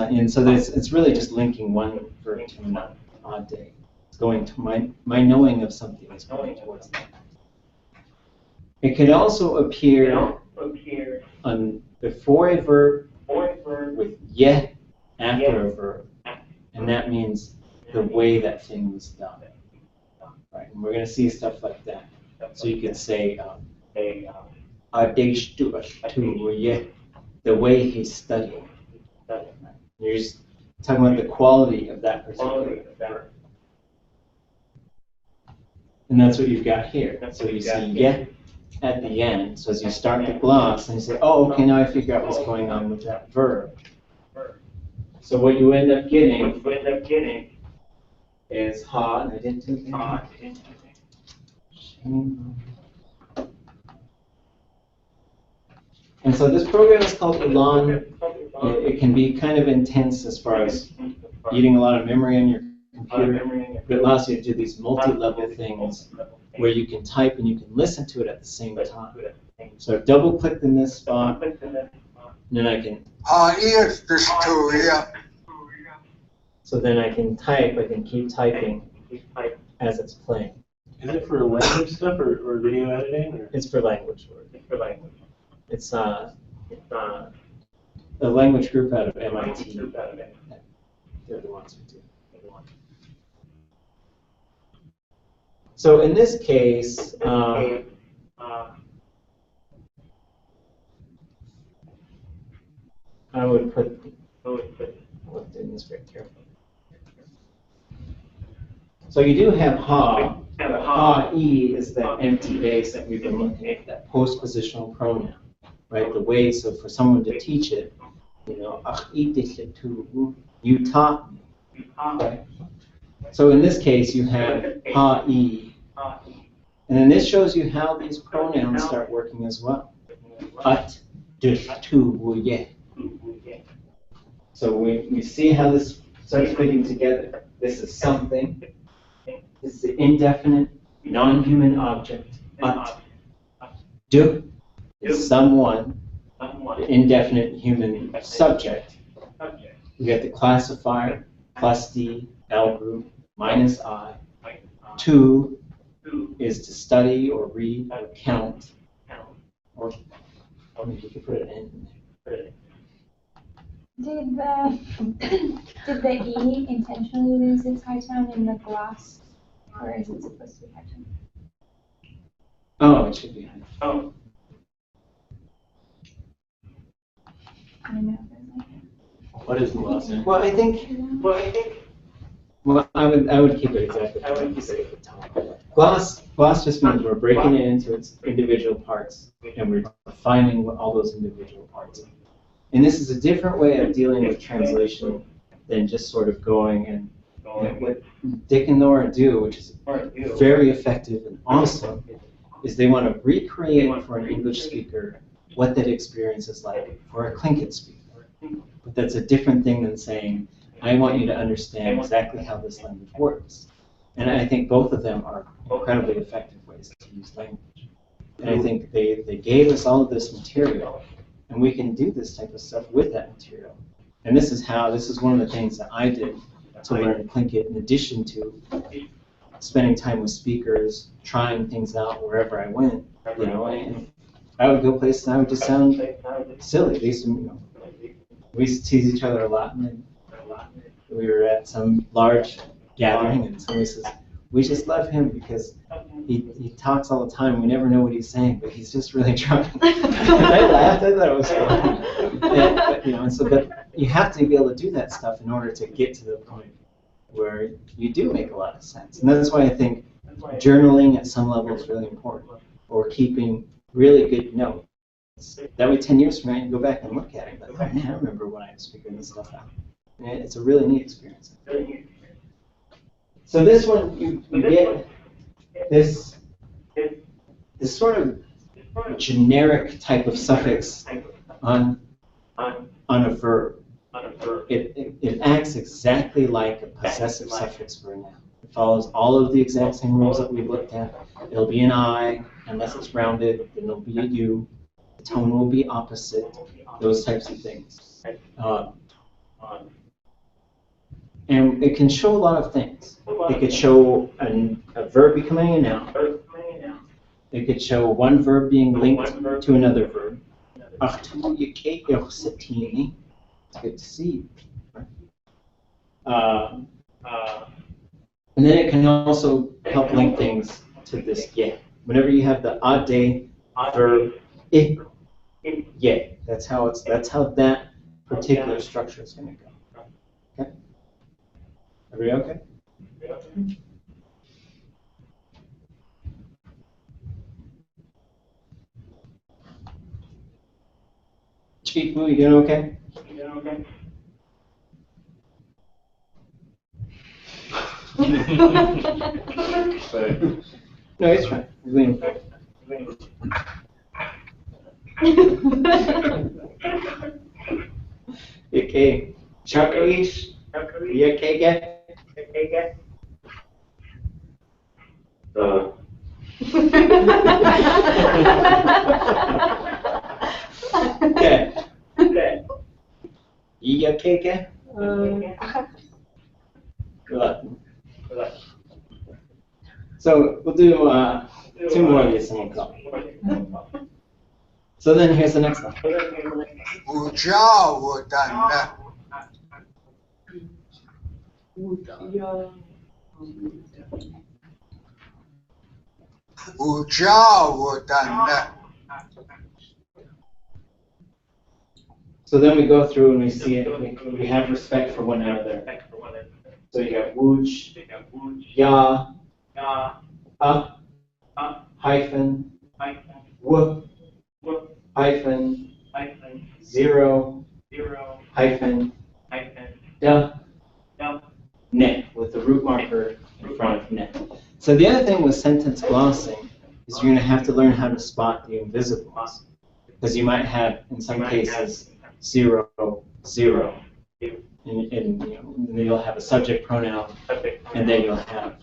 And so it's really just linking one verb to another. It's going to my knowing of something is going towards that. It could also appear before a verb with ye after a verb, and that means the way that thing was done. Right, and we're going to see stuff like that. So you can say, the way he's studying. You're just talking about the quality of that particular verb. And that's what you've got here. So you see ye at the end. So as you start the gloss, and you say, oh, okay, now I figure out what's going on with that verb. So what you end up getting is ha, and I didn't do that. And so this program is called Elan. It can be kind of intense as far as eating a lot of memory on your computer, but it allows you to do these multi-level things where you can type and you can listen to it at the same time. So I've double-clicked in this spot, and then I can. Yes, this too, yeah. So then I can type. I can keep typing as it's playing. Is it for language stuff or video editing? Or? It's for language work. It's a language group out of MIT. They're the ones who do. So in this case, I would put. I'm doing this very carefully. So you do have ha. Ha-e is that empty base that we've been looking at, that postpositional pronoun, right? The way, so for someone to teach it, you know, Aak'wtaatseen, you taught me, right? So in this case, you have ha-e, and then this shows you how these pronouns start working as well. At, dush, tu, ye. So we see how this starts fitting together. This is something. This is the indefinite, non-human object. At. Du is someone, the indefinite human subject. We get the classifier, plus D, L group, minus I. Tu is to study or read or count. Or maybe you could put an N in there. Did the E intentionally lose its high tone in the gloss, or is it supposed to be high tone? Oh, it should be high. Oh. I don't know if there's like What is gloss? Well, I would keep it exactly like you said at the top. Gloss just means we're breaking it into its individual parts, and we're defining what all those individual parts are. And this is a different way of dealing with translation than just sort of going and what Dick and Nora do, which is very effective and awesome, is they want to recreate for an English speaker what that experience is like for a Tlingit speaker. But that's a different thing than saying, I want you to understand exactly how this language works. And I think both of them are incredibly effective ways to use language. And I think they gave us all of this material, and we can do this type of stuff with that material. And this is one of the things that I did to learn Tlingit, in addition to spending time with speakers, trying things out wherever I went, you know, and I would go places and I would just sound silly. We used to tease each other a lot, and then we were at some large gathering, and somebody says, we just love him because he talks all the time. We never know what he's saying, but he's just really trying. I laughed. I thought it was fun. But you have to be able to do that stuff in order to get to the point where you do make a lot of sense. And that's why I think journaling at some level is really important, or keeping really good notes. That way 10 years from now, you go back and look at it. Like, man, I remember when I was figuring this stuff out. And it's a really neat experience. So this one, you get this sort of generic type of suffix on a verb. It acts exactly like a possessive suffix for a noun. It follows all of the exact same rules that we looked at. It'll be an I, unless it's rounded, then it'll be a U. The tone will be opposite, those types of things. And it can show a lot of things. It could show a verb becoming a noun. It could show one verb being linked to another verb. It's good to see you. And then it can also help link things to this ye. Whenever you have the ade verb I, ye. That's how that particular structure is going to go. Okay? Everybody okay? Chifu, you doing okay? No, it's fine. You're leaning forward. Okay. Chakrish? You okay, guy? Okay. You okay, guy? Good luck. So we'll do 2 more of these and we'll go. So then here's the next one. So then we go through and we see it. We have respect for one another. So you got wuj, ya, hyphen, w, hyphen, 0, hyphen, da, ne, with the root marker in front of ne. So the other thing with sentence glossing is you're going to have to learn how to spot the invisibles. Because you might have, in some cases, 0, 0. And then you'll have a subject pronoun, and then you'll have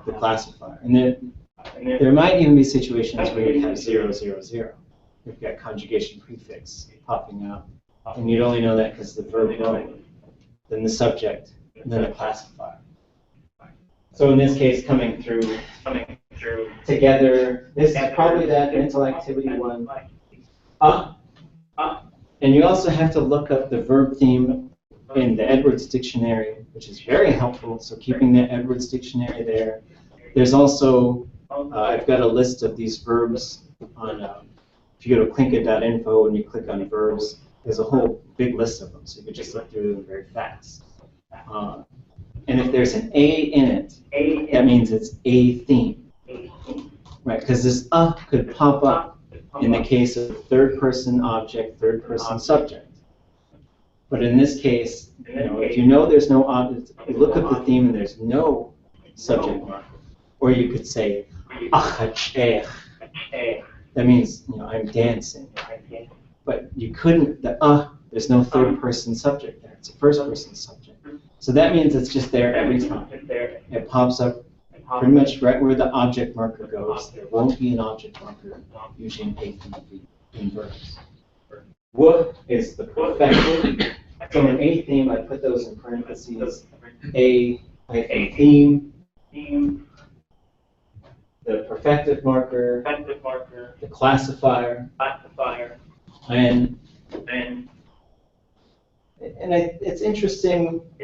the classifier. And then there might even be situations where you have 0, 0, 0. You've got conjugation prefix popping up, and you'd only know that because the verb going, then the subject, and then the classifier. So in this case, coming through together, this is probably that mental activity one. And you also have to look up the verb theme in the Edwards Dictionary, which is very helpful. So keeping the Edwards Dictionary there. There's also, I've got a list of these verbs on, if you go to tlingit.info and you click on verbs, there's a whole big list of them. So you can just look through them very fast. And if there's an A in it, that means it's a theme, right? Because this could pop up in the case of third person object, third person subject. But in this case, if you know there's no object, you look up the theme and there's no subject marker. Or you could say, Aak'wtaatseen. That means, I'm dancing. But you couldn't, there's no third person subject there. It's a first person subject. So that means it's just there every time. It pops up pretty much right where the object marker goes. There won't be an object marker usually in verbs. W is the perfected. So in a theme, I put those in parentheses. A theme, the perfective marker, the classifier, and it's interesting. I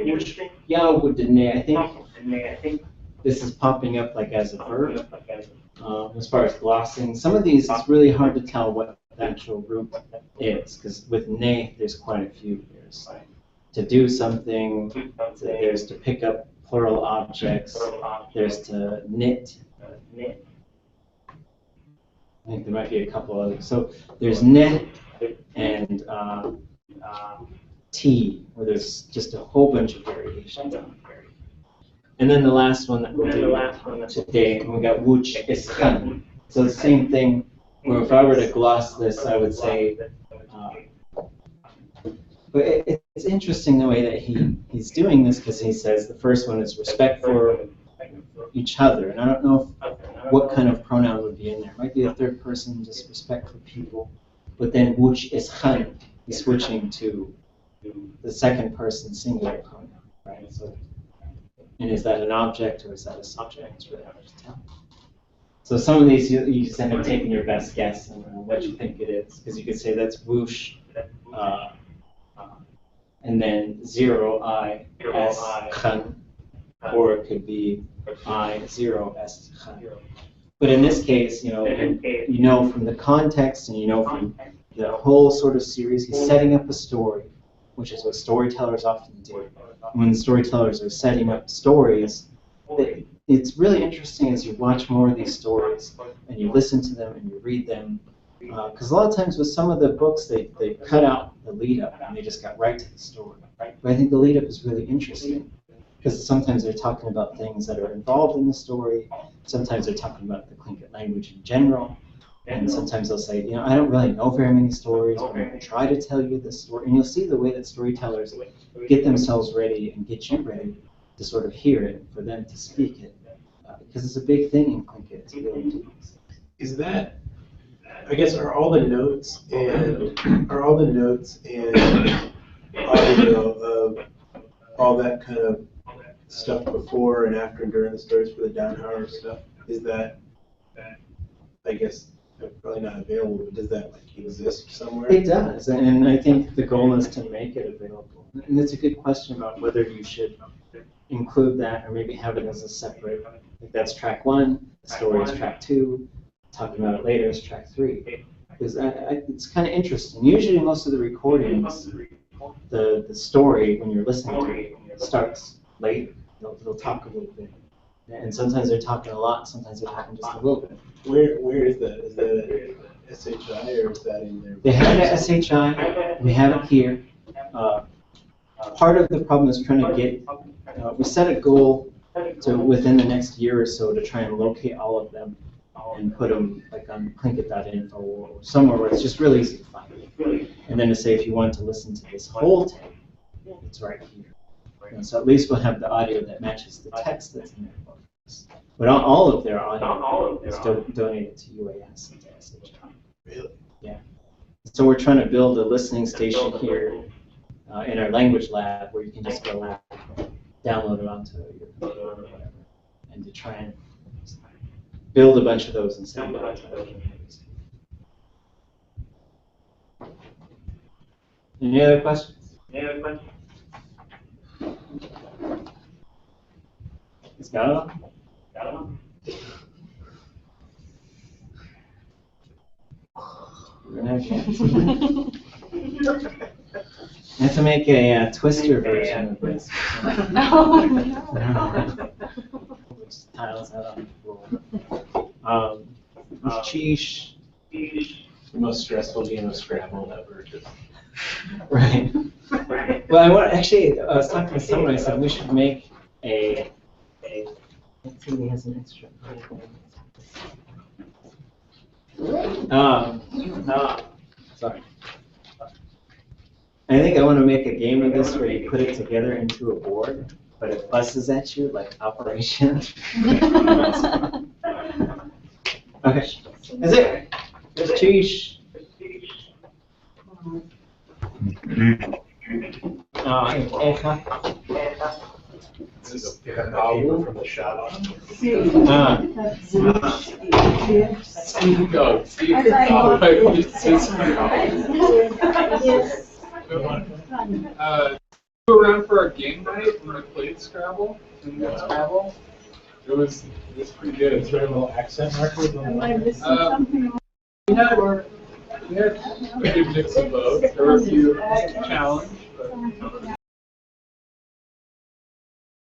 think this is popping up like as a verb. As far as glossing, some of these it's really hard to tell what the actual root is, because with ne there's quite a few. There's to do something, there's to pick up plural objects, there's to knit. I think there might be a couple others. So there's ne and t, where there's just a whole bunch of variations. And then the last one that we'll do today, we got wuch is khan. So the same thing, where if I were to gloss this, I would say, but it's interesting the way that he's doing this, because he says the first one is respect for each other. And I don't know what kind of pronoun would be in there. It might be a third person, just respect for people. But then wuch is khan, he's switching to the second person singular pronoun, right? So, and is that an object or is that a subject? It's really hard to tell. So some of these you just end up taking your best guess on what you think it is, because you could say that's whoosh, and then 0 I S khan, or it could be I 0 S khan. But in this case, you know from the context, and you know from the whole sort of series, he's setting up a story, which is what storytellers often do. When storytellers are setting up stories, it's really interesting as you watch more of these stories and you listen to them and you read them. Because a lot of times with some of the books, they cut out the lead up and they just got right to the story. But I think the lead up is really interesting because sometimes they're talking about things that are involved in the story. Sometimes they're talking about the Tlingit language in general. And sometimes they'll say, I don't really know very many stories, but I'm going to try to tell you this story. And you'll see the way that storytellers get themselves ready and get you ready to sort of hear it, for them to speak it. Because it's a big thing in Tlingit to be able to do this. Is that, I guess, are all the notes and audio of all that kind of stuff before and after and during the stories for the Downhauer stuff, is that, I guess, probably not available, but does that exist somewhere? It does, and I think the goal is to make it available. And it's a good question about whether you should include that or maybe have it as a separate, like that's track 1, the story is track 2, talking about it later is track 3. Because it's kind of interesting. Usually most of the recordings, the story, when you're listening to it, starts later. They'll talk a little bit. And sometimes they're talking a lot, sometimes they're talking just a little bit. Where is that? Is that a SHI or is that in there? They have it at SHI, we have it here. Part of the problem is trying to get, we set a goal to within the next year or so to try and locate all of them and put them like on Tlingit.info or somewhere where it's just really easy to find. And then to say if you want to listen to this whole tape, it's right here. And so at least we'll have the audio that matches the text that's in their books. But all of their audio is donated to UAS and to SHI. Really? Yeah. So we're trying to build a listening station here in our language lab where you can just go download it onto your computer or whatever, and to try and build a bunch of those and send them out to other communities. Any other questions? It's got it. We're gonna have to make a Twister version of this. Which tiles out on the floor. Cheesh. The most stressful game of Scrabble ever. Right. Well, I was talking to someone. I said we should make a. Let's see if he has an extra. Sorry. I think I want to make a game of this where you put it together into a board, but it buzzes at you like Operation. Okay. That's it. There's cheese. Pick up the paper from the shop. Go. Steve, we were around for our game night when we played Scrabble. Scrabble. It was pretty good. Is there a little accent marker? Am I missing something? We had a good mix of both. There were a few challenges, but